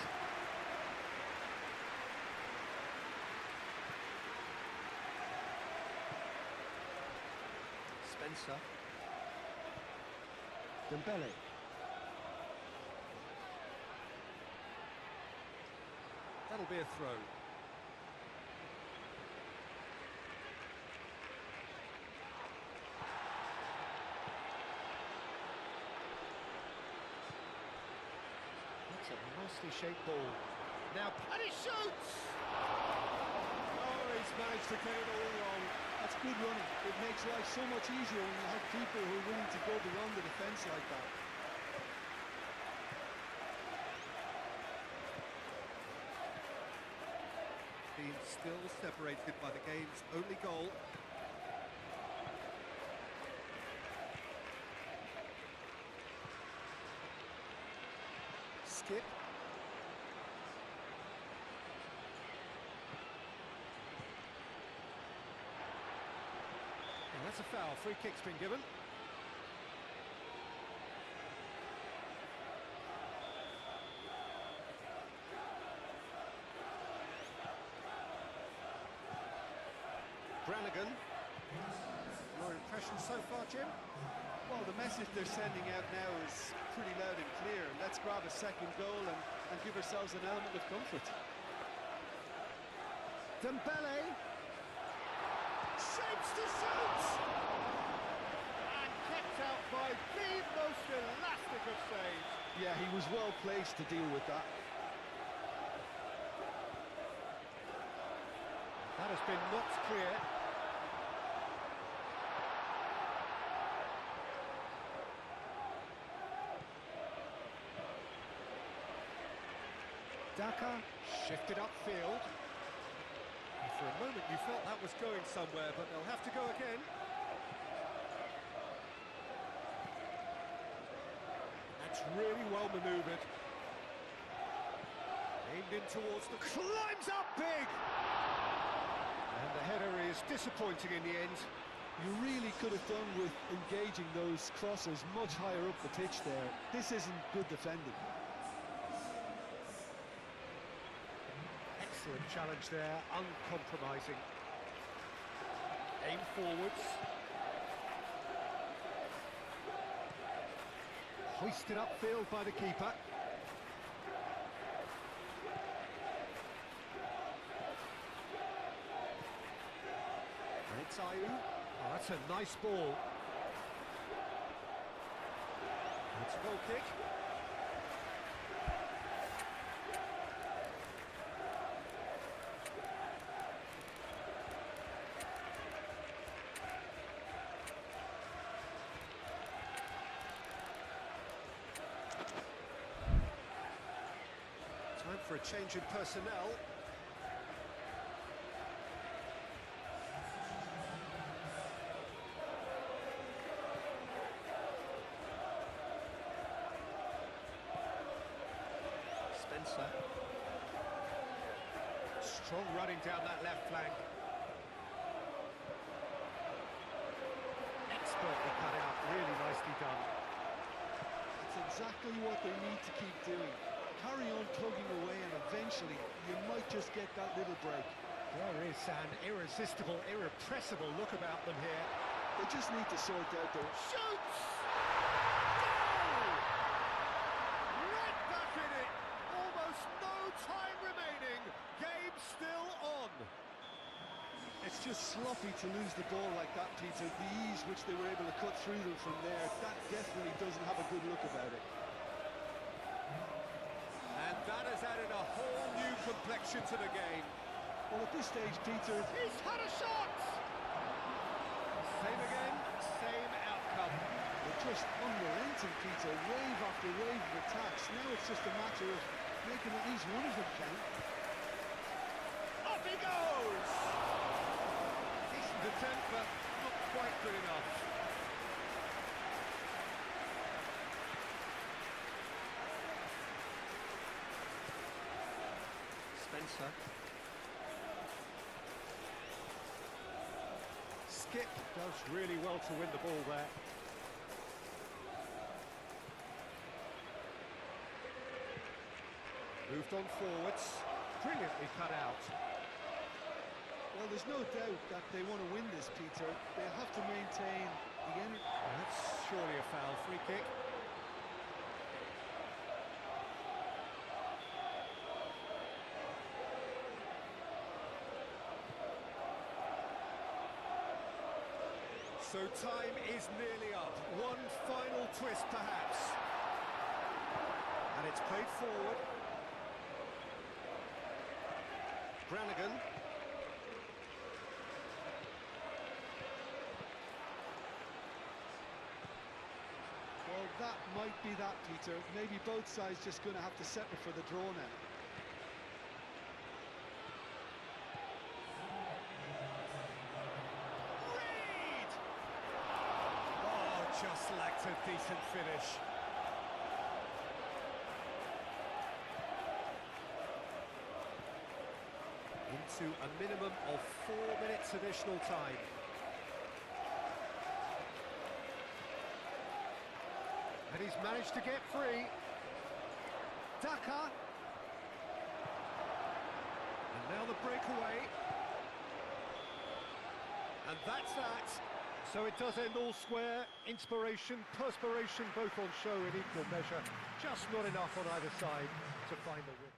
Spencer. Dembele. That'll be a throw. That's a nicely shaped ball. Now, and he shoots! Oh, he's managed to get it all wrong. That's good running. It makes life so much easier when you have people who are willing to go beyond the defence like that. Being still separated by the game's only goal. Skip. And that's a foul. Free kick's been given. Brannigan. Your impression so far, Jim? Well, the message they're sending out now is pretty loud and clear. Let's grab a second goal and give ourselves an element of comfort. Dembele. Shapes to shoot! And kept out by the most elastic of saves. Yeah, he was well placed to deal with that. That has been knocked clear. Daka shifted upfield. And for a moment you felt that was going somewhere, but they'll have to go again. It's really well manoeuvred. Aimed in towards the... climbs up big! And the header is disappointing in the end. You really could have done with engaging those crosses much higher up the pitch there. This isn't good defending. Excellent challenge there, uncompromising. Aim forwards. Hoisted upfield by the keeper. And it's Ayew. Oh, that's a nice ball. It's a goal kick. Time for a change in personnel. Spencer. Strong running down that left flank. Expertly cut out, really nicely done. It's exactly what they need to keep doing. Carry on plugging away and eventually you might just get that little break. There is an irresistible, irrepressible look about them here. They just need to sort out their... Shoots! Goal! Right back in it! Almost no time remaining. Game still on. It's just sloppy to lose the ball like that, Peter. The ease which they were able to cut through them from there, that definitely doesn't have a good look about it. And that has added a whole new complexion to the game. Well, at this stage, Peter... He's had a shot! Same again, same outcome. They're just unrelenting, Peter. Wave after wave of attacks. Now it's just a matter of making at least one of them count. Up he goes! Decent attempt, but not quite good enough. Spencer. Skip does really well to win the ball there. Moved on forwards, brilliantly cut out. Well, there's no doubt that they want to win this, Peter. They have to maintain the energy. That's surely a foul, free kick. So time is nearly up. One final twist, perhaps. And it's played forward. Brannigan. Well, that might be that, Peter. Maybe both sides just going to have to settle for the draw now. Just lacked a decent finish. Into a minimum of 4 minutes additional time. And he's managed to get free. Daka. And now the breakaway. And that's that. So it does end all square. Inspiration, perspiration, both on show in equal measure. Just not enough on either side to find the win.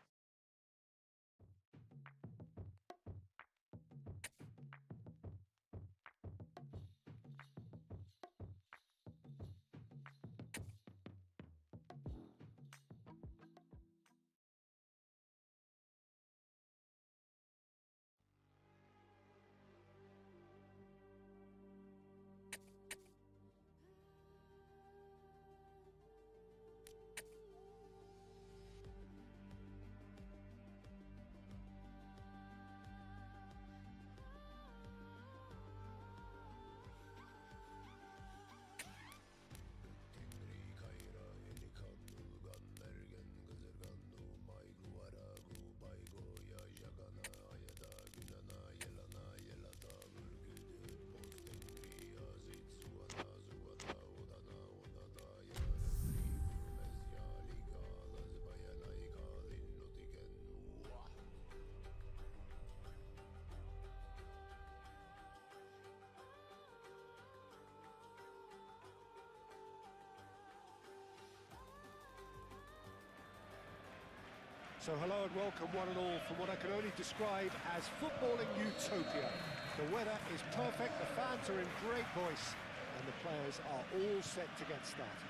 So hello and welcome one and all from what I can only describe as footballing utopia. The weather is perfect, the fans are in great voice, and the players are all set to get started.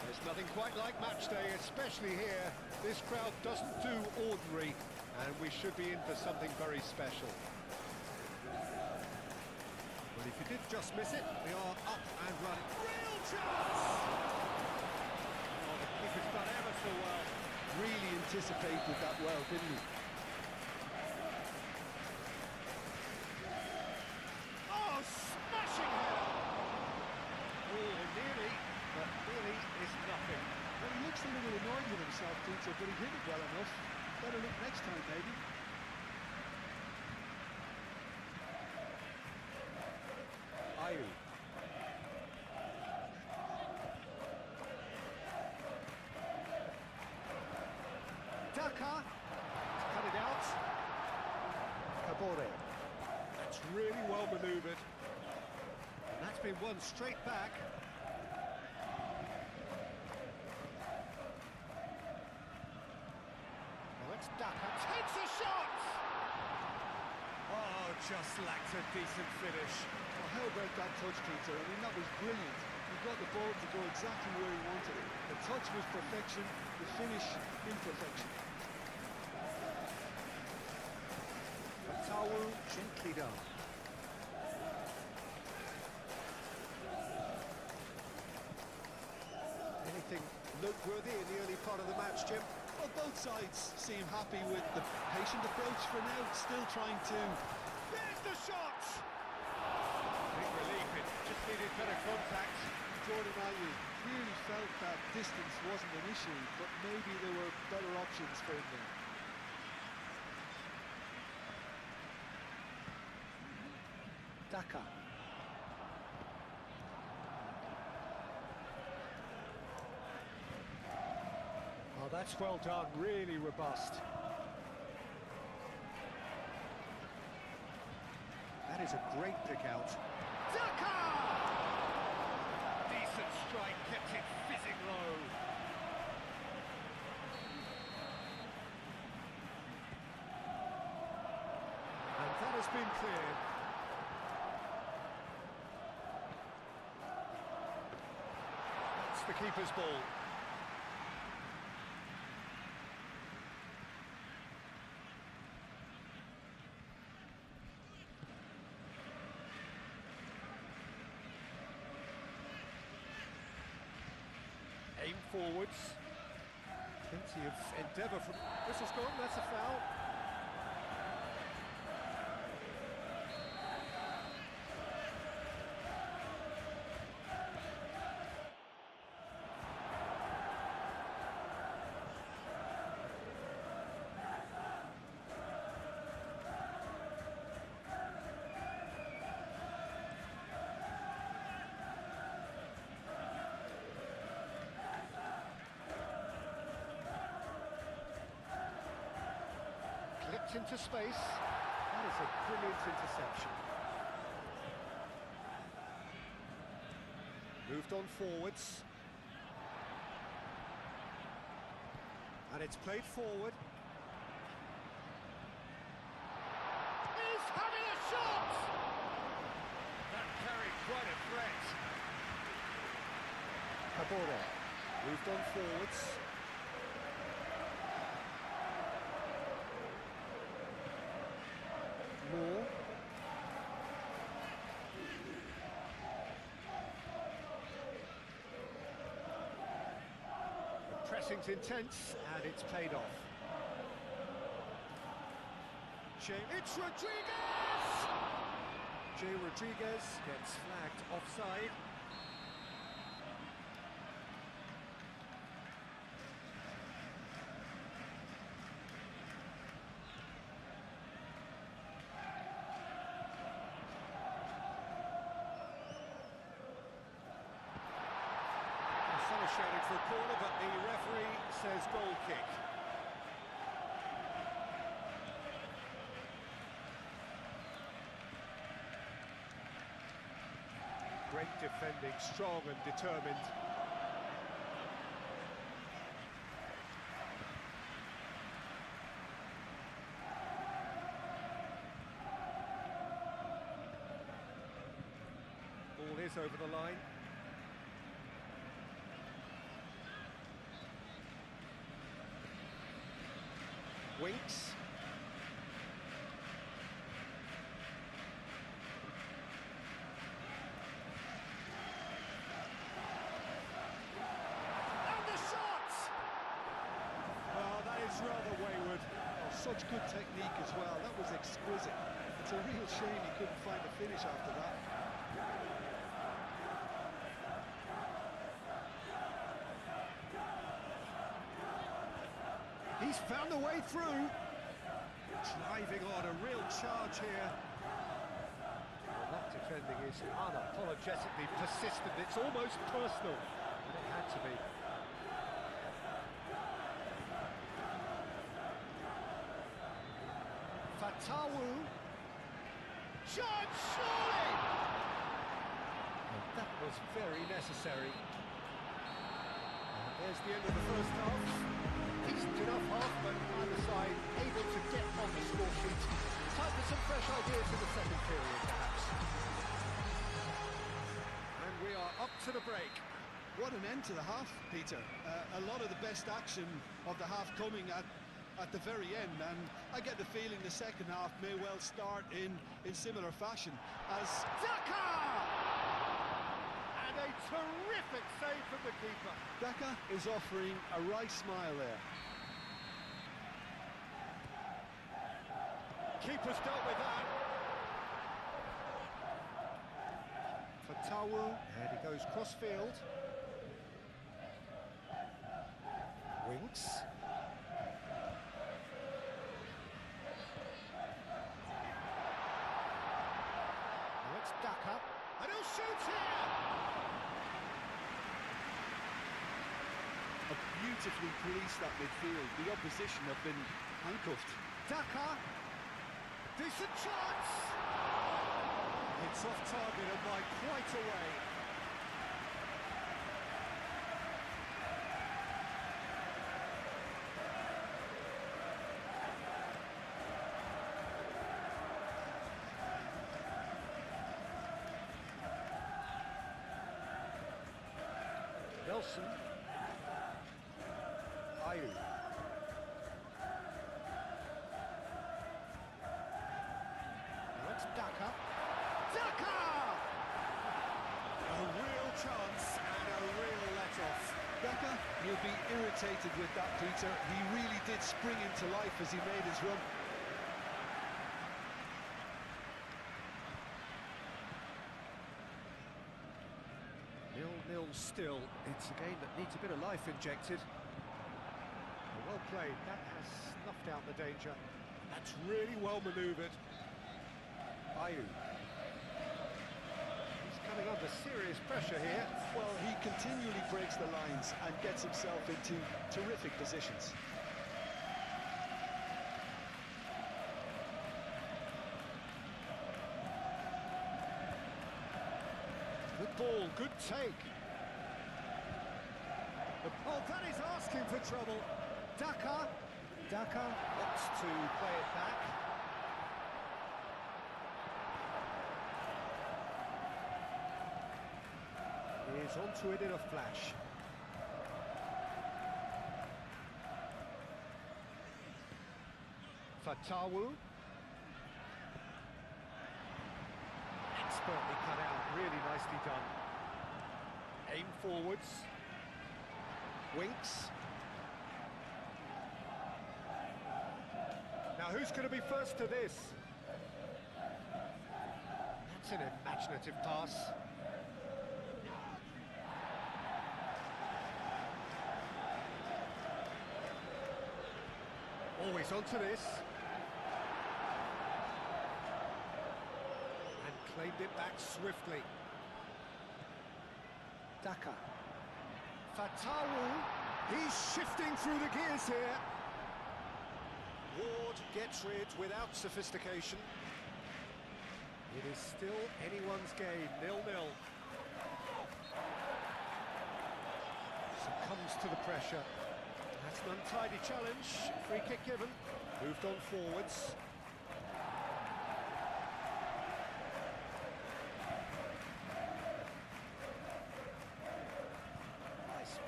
There's nothing quite like match day, especially here. This crowd doesn't do ordinary, and we should be in for something very special. But if you did just miss it, they are up and running. Real chance! Oh, the keeper's done ever so well. Really anticipated that well, didn't he? Oh, smashing header! Oh, nearly, but nearly is nothing. Well, he looks a little annoyed with himself, Peter, but he hit it well enough. Better look next time, maybe. Ayew. Daka, cut it out. Kabore. That's really well manoeuvred. And that's been won straight back. Now it's Daka, takes a shot! Oh, just lacked a decent finish. Well, how about that touch, Peter? I mean, that was brilliant. He got the ball to go exactly where he wanted it. The touch was perfection, the finish imperfection. Fatawu gently done. Anything noteworthy in the early part of the match, Jim? Well, both sides seem happy with the patient approach for now, still trying to... There's the shot! Big relief, it just needed better contact. Jordan Ayew clearly felt that distance wasn't an issue, but maybe there were better options for him there. Daka. Oh, that's well done, really robust. That is a great pick out. Daka! Decent strike, kept it fizzing low. And that has been cleared. That's the keeper's ball. Aim forwards. Plenty of endeavour from... This is gone, that's a foul. Clipped into space. That is a brilliant interception. Moved on forwards. And it's played forward. He's having a shot! That carried quite a threat. Kabore. Moved on forwards. Moore. The pressing's intense and it's paid off. It's Rodriguez! Jay Rodriguez gets flagged offside. Shouting for a corner, but the referee says goal kick. Great defending, strong and determined. this over the line. Winks. And the shot! Well, that is rather wayward. Oh, such good technique as well. That was exquisite. It's a real shame he couldn't find a finish after that. He's found the way through. Driving on, a real charge here. Well, that defending is unapologetically persistent. It's almost personal, and it had to be. Fatawu. Shot, surely! And that was very necessary. And there's the end of the first half. Decent enough half, but either side able to get on the score sheet. Time for some fresh ideas in the second period, perhaps. And we are up to the break. What an end to the half, Peter. A lot of the best action of the half coming at the very end, and I get the feeling the second half may well start in similar fashion as Daka! And a terrific save from the keeper. Daka is offering a right smile there. Keeper's dealt with that. Fatawu, and he goes cross-field. Winks. Now it's Daka, and he'll shoot here! Beautifully policed that midfield. The opposition have been handcuffed. Daka, decent chance! It's off target and by quite a way. Nelson. Ayu. Now it's Daka. Daka! A real chance and a real let-off. Daka, you'll be irritated with that, Peter. He really did spring into life as he made his run. Nil-nil still. It's a game that needs a bit of life injected. Well played. That has snuffed out the danger. That's really well manoeuvred. Ayu. He's coming under serious pressure here. Well, he continually breaks the lines and gets himself into terrific positions. Good ball, good take. Oh, that is asking for trouble. Daka wants to play it back. He is onto it in a flash. Fatawu. Expertly cut out, really nicely done. Aim forwards. Winks. Now who's going to be first to this? That's an imaginative pass. Always onto this. And claimed it back swiftly. Daka. Fatawu. He's shifting through the gears here. Ward gets rid without sophistication. It is still anyone's game, 0-0. Succumbs to the pressure. That's an untidy challenge. Free kick given. Moved on forwards.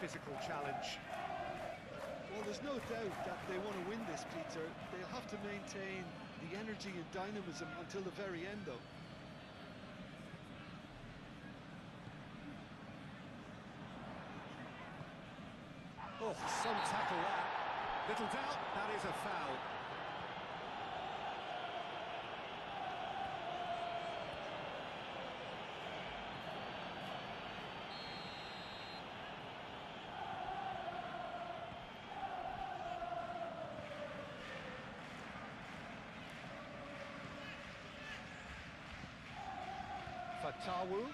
physical challenge. Well, there's no doubt that they want to win this, Peter. They'll have to maintain the energy and dynamism until the very end, though. Oh, some tackle that. Little doubt, that is a foul. Fatawu.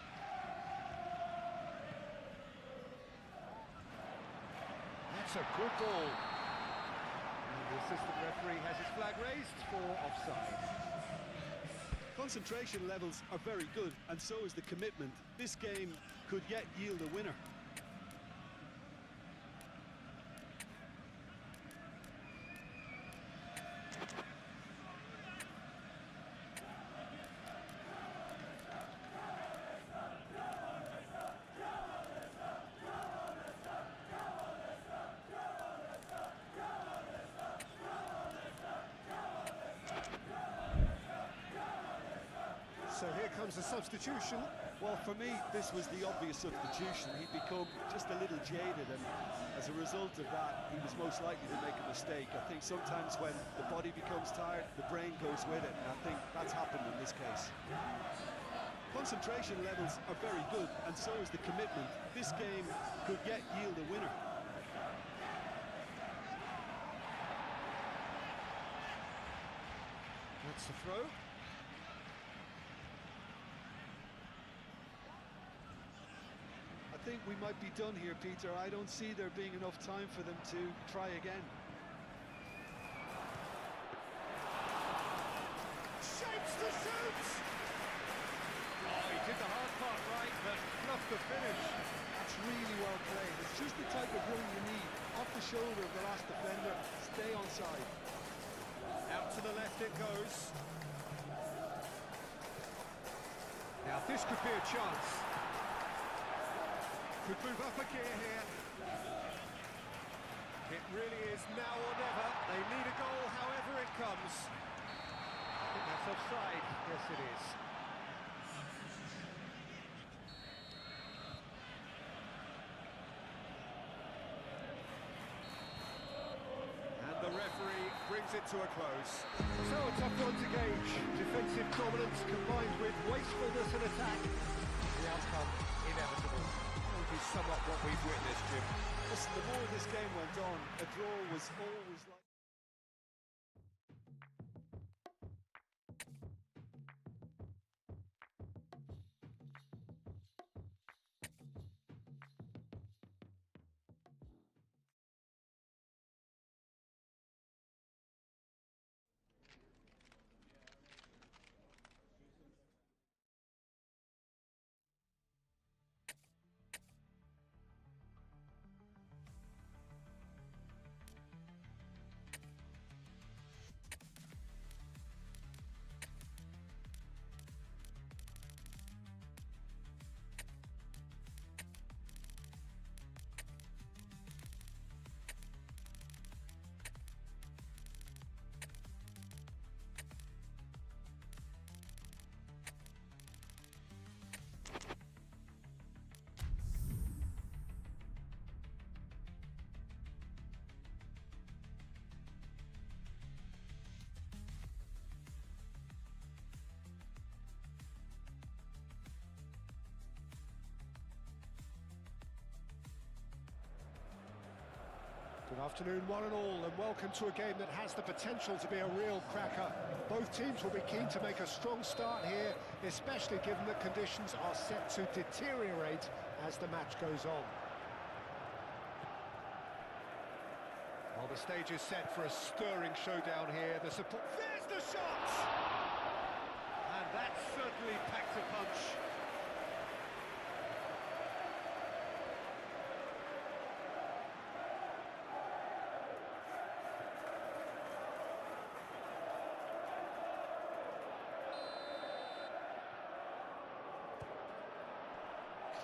That's a good ball. And the assistant referee has his flag raised for offside. Concentration levels are very good, and so is the commitment. This game could yet yield a winner. So here comes a substitution. Well, for me, this was the obvious substitution. He'd become just a little jaded, and as a result of that, he was most likely to make a mistake. I think sometimes when the body becomes tired, the brain goes with it, and I think that's happened in this case. Concentration levels are very good, and so is the commitment. This game could yet yield a winner. That's the throw. I think we might be done here, Peter. I don't see there being enough time for them to try again. Shapes to shoot! Oh, he did the hard part right, but fluffed the finish. That's really well played. It's just the type of run you need. Off the shoulder of the last defender, stay onside. Out to the left it goes. Now this could be a chance. Could move up a gear here. It really is now or never. They need a goal however it comes. I think that's offside. Yes, it is. And the referee brings it to a close. So a tough one to gauge. Defensive dominance combined with wastefulness and attack. The outcome inevitable. Is somewhat what we've witnessed, Jim. Listen, the more this game went on, a draw was always like... Good afternoon, one and all, and welcome to a game that has the potential to be a real cracker. Both teams will be keen to make a strong start here, especially given that conditions are set to deteriorate as the match goes on. Well, the stage is set for a stirring showdown here. The support... There's the shot! And that certainly packed a punch.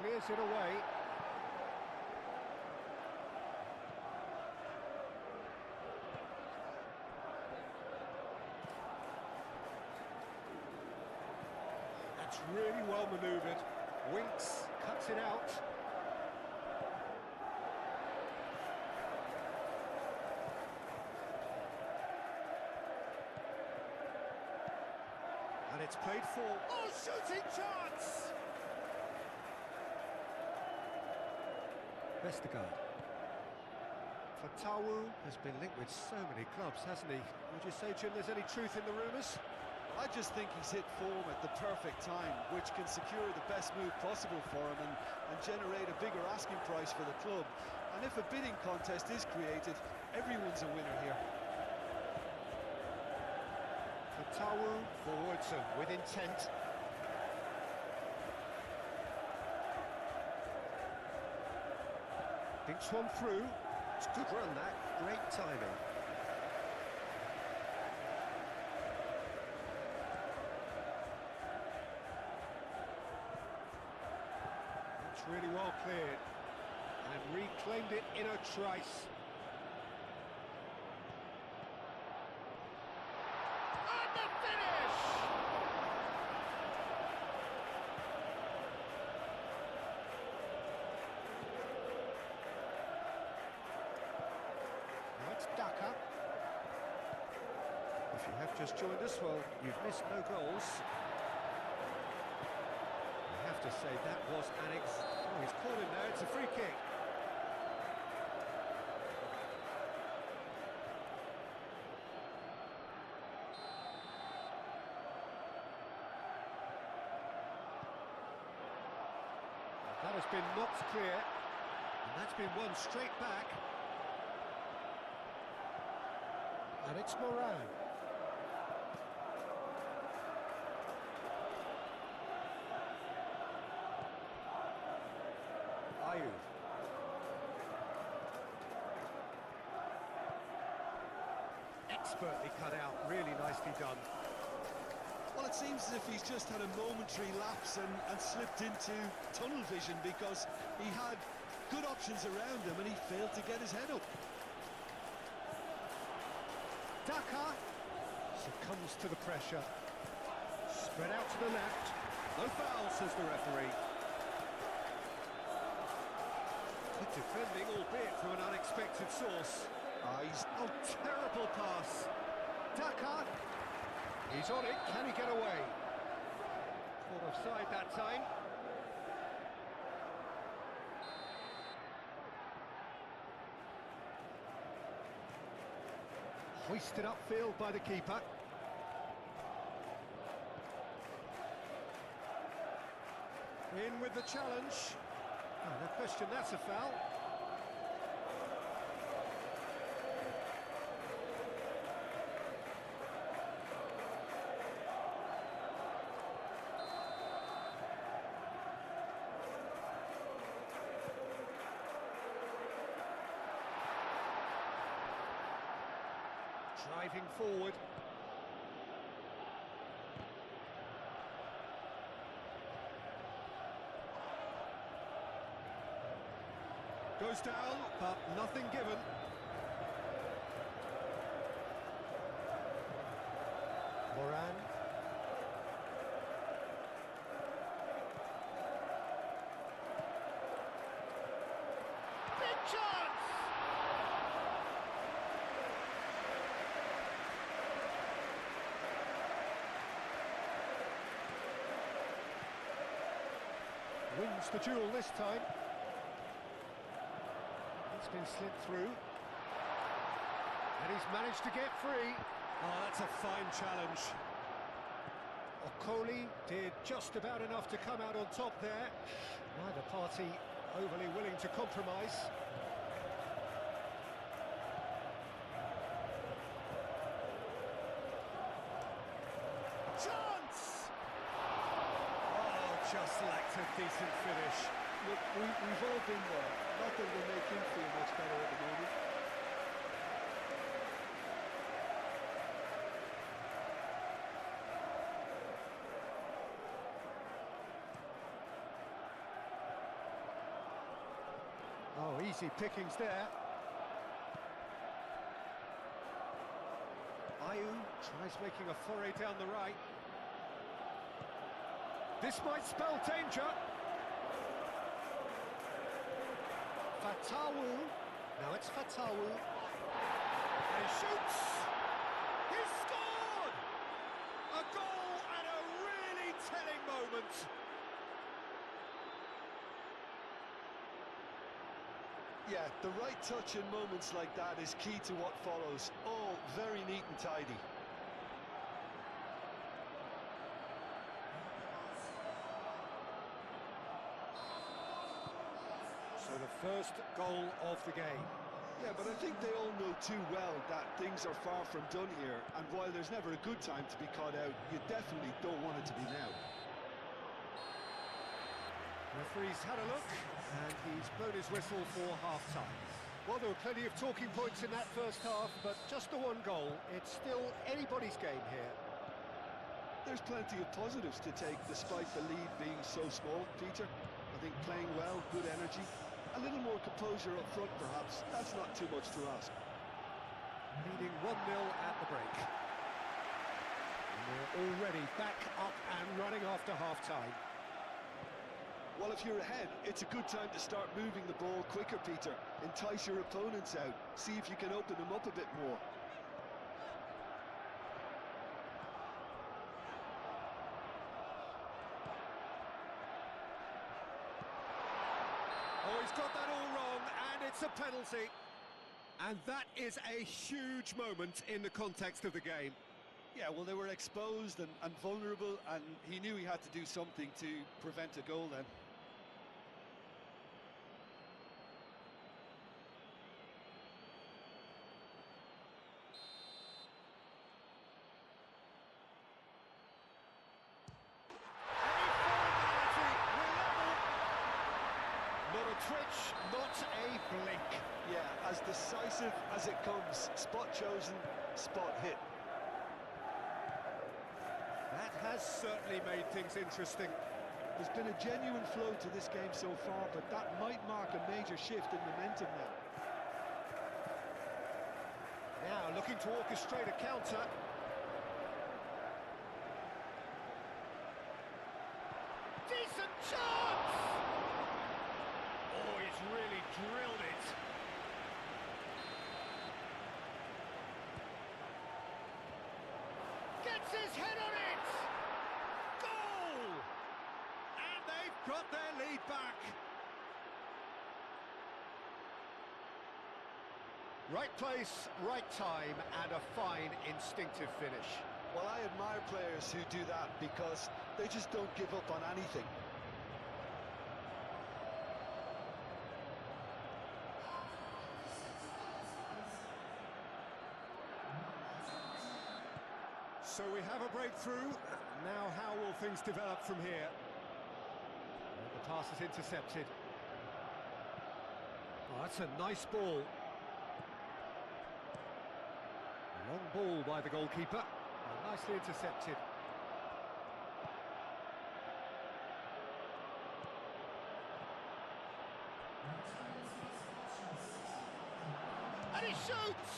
Clears it away. It's really well manoeuvred. Winks, cuts it out. And it's played for. Oh, shooting chance! Vestergaard. Fatawu has been linked with so many clubs, hasn't he? Would you say, Jim, there's any truth in the rumours? I just think he's hit form at the perfect time, which can secure the best move possible for him and generate a bigger asking price for the club. And if a bidding contest is created, everyone's a winner here. Fatawu forwards and with intent. Dinks one through. It's a good run, that. Great timing. It's really well cleared. And reclaimed it in a trice. And the finish! It's Daka. If you have just joined us, well, you've missed no goals. I have to say that was an oh, he's caught him there, it's a free kick. That has been knocked clear, and that's been won straight back. And it's Moran. Ayew. Expertly cut out, really nicely done. Well, it seems as if he's just had a momentary lapse and slipped into tunnel vision because he had good options around him and he failed to get his head up. Daka succumbs to the pressure. Spread out to the left. No foul, says the referee. Good defending, albeit from an unexpected source. Oh, terrible pass. Daka. He's on it. Can he get away? Caught offside that time. Hoisted upfield by the keeper. In with the challenge. Oh, no question, that's a foul. Driving forward. Goes down, but nothing given. Moran. Big chance! Wins the duel this time. It's been slipped through. And he's managed to get free. Oh, that's a fine challenge. Okoli did just about enough to come out on top there. Neither party overly willing to compromise. Chance! Oh, just lacked a decent finish. Look, we've all been there. Not that will make him feel much better at the moment. Oh, easy pickings there. Ayew tries making a foray down the right. This might spell danger. Fatawu. Now it's Fatawu. And he shoots. He's scored! A goal at a really telling moment. Yeah, the right touch in moments like that is key to what follows. All very neat and tidy. So the first goal of the game. Yeah, but I think they all know too well that things are far from done here, and while there's never a good time to be caught out, you definitely don't want it to be now. Referee's had a look, and he's blown his whistle for half-time. Well, there were plenty of talking points in that first half, but just the one goal. It's still anybody's game here. There's plenty of positives to take despite the lead being so small, Peter. I think playing well, good energy, a little more composure up front perhaps. That's not too much to ask. Leading 1-0 at the break. And we're already back up and running after half-time. Well, if you're ahead, it's a good time to start moving the ball quicker, Peter. Entice your opponents out. See if you can open them up a bit more. Oh, he's got that all wrong, and it's a penalty. And that is a huge moment in the context of the game. Yeah, well, they were exposed and vulnerable, and he knew he had to do something to prevent a goal then. Not a twitch, not a blink. Yeah, as decisive as it comes. Spot chosen, spot hit. That has certainly made things interesting. There's been a genuine flow to this game so far, but that might mark a major shift in momentum now. Now looking to orchestrate a counter. Decent chance! Oh, he's really drilled it. Gets his head on it! Goal! And they've got their lead back. Right place, right time, and a fine instinctive finish. Well, I admire players who do that because they just don't give up on anything. So we have a breakthrough. Now how will things develop from here? And the pass is intercepted. Oh, that's a nice ball. Long ball by the goalkeeper. Oh, nicely intercepted. And he shoots!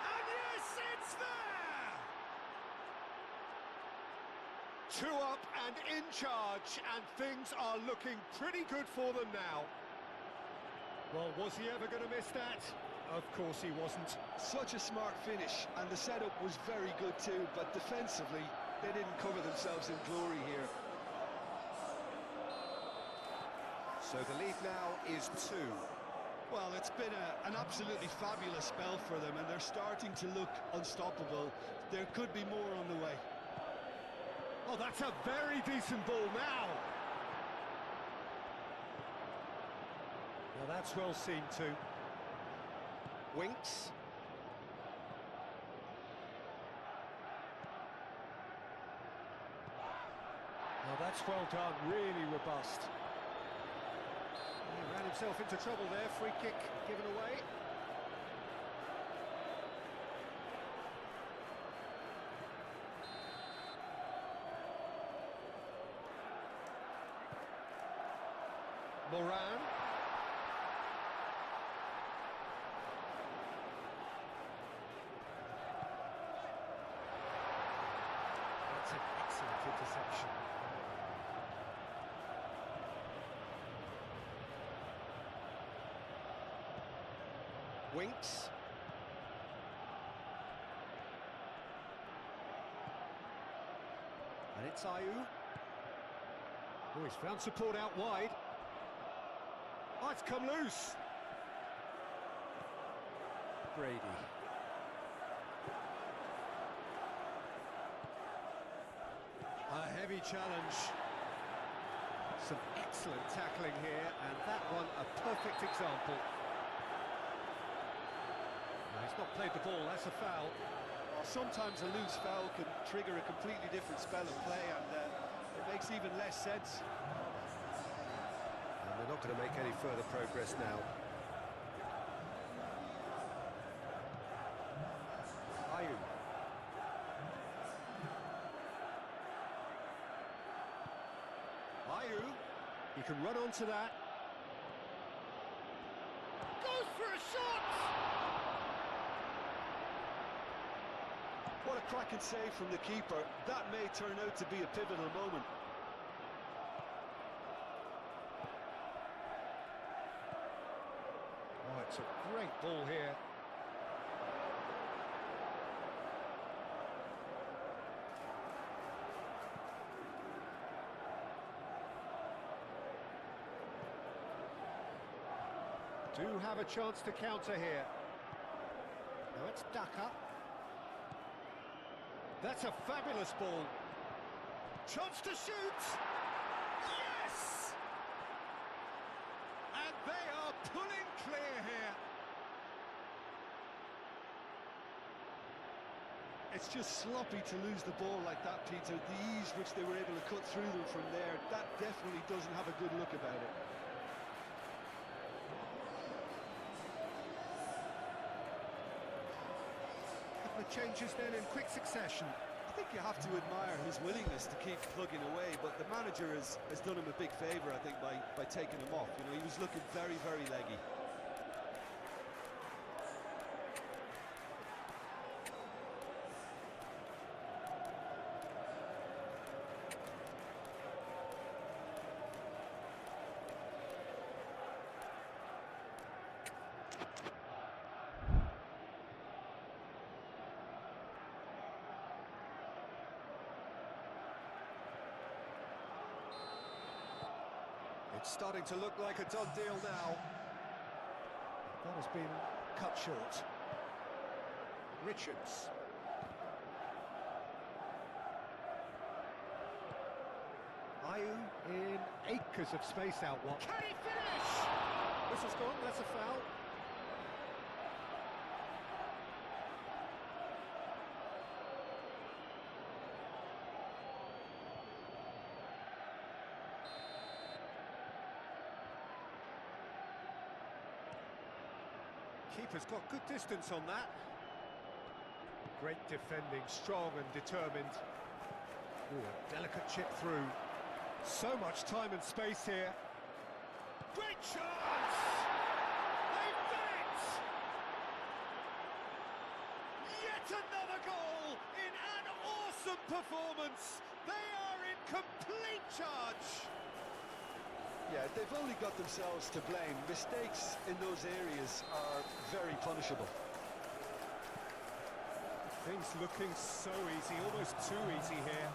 And yes, it's there! 2 up and in charge, and things are looking pretty good for them now. Well, was he ever going to miss that? Of course he wasn't. Such a smart finish, and the setup was very good too, but defensively, they didn't cover themselves in glory here. So the lead now is 2. Well, it's been an absolutely fabulous spell for them, and they're starting to look unstoppable. There could be more on the way. Oh, that's a very decent ball now. Now that's well seen too. Winks. Now that's well done, really robust. He ran himself into trouble there, free kick given away. Moran. That's an excellent interception. Winks. And it's Ayew. Oh, he's found support out wide. Oh, it's come loose. Brady. A heavy challenge. Some excellent tackling here, and that one a perfect example. No, he's not played the ball, that's a foul. Well, sometimes a loose foul can trigger a completely different spell of play, and it makes even less sense. And they're not going to make any further progress now. Ayew. Ayew, he can run onto that. Goes for a shot! What a cracking save from the keeper. That may turn out to be a pivotal moment. Oh, it's a great ball here. Do have a chance to counter here. Now it's Daka. That's a fabulous ball. Chance to shoot! Yes! And they are pulling clear here. It's just sloppy to lose the ball like that, Peter. The ease which they were able to cut through them from there, that definitely doesn't have a good look about it. Couple of changes then in quick succession. I think you have to admire his willingness to keep plugging away, but the manager has done him a big favour, I think, by taking him off. You know, he was looking very, very leggy. It's starting to look like a done deal now. That has been cut short. Richards. Ayew in acres of space out wide. Can he finish? This has gone, that's a foul. Keeper's got good distance on that. Great defending, strong and determined. Ooh, a delicate chip through. So much time and space here. Great chance! They've done it! Yet another goal in an awesome performance. They are in complete charge. Yeah, they've only got themselves to blame. Mistakes in those areas are very punishable. Things looking so easy, almost too easy here.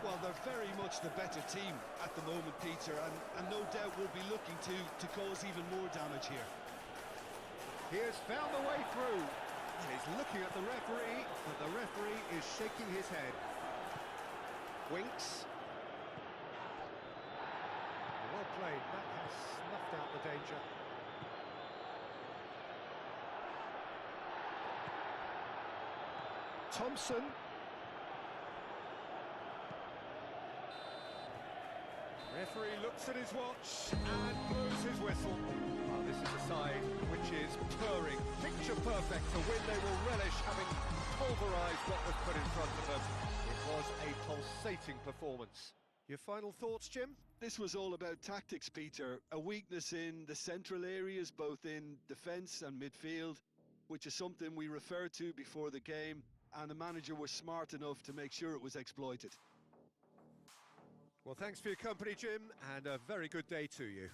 Well, they're very much the better team at the moment, Peter, and no doubt will be looking to cause even more damage here. He has found a way through. He's looking at the referee, but the referee is shaking his head. Winks. Well played, that has snuffed out the danger. Thompson. Referee looks at his watch and blows his whistle. Oh, this is a side which is purring, picture perfect, a win they will relish, having pulverised what was put in front of them. It was a pulsating performance. Your final thoughts, Jim? This was all about tactics, Peter. A weakness in the central areas, both in defence and midfield, which is something we referred to before the game, and the manager was smart enough to make sure it was exploited. Well, thanks for your company, Jim, and a very good day to you.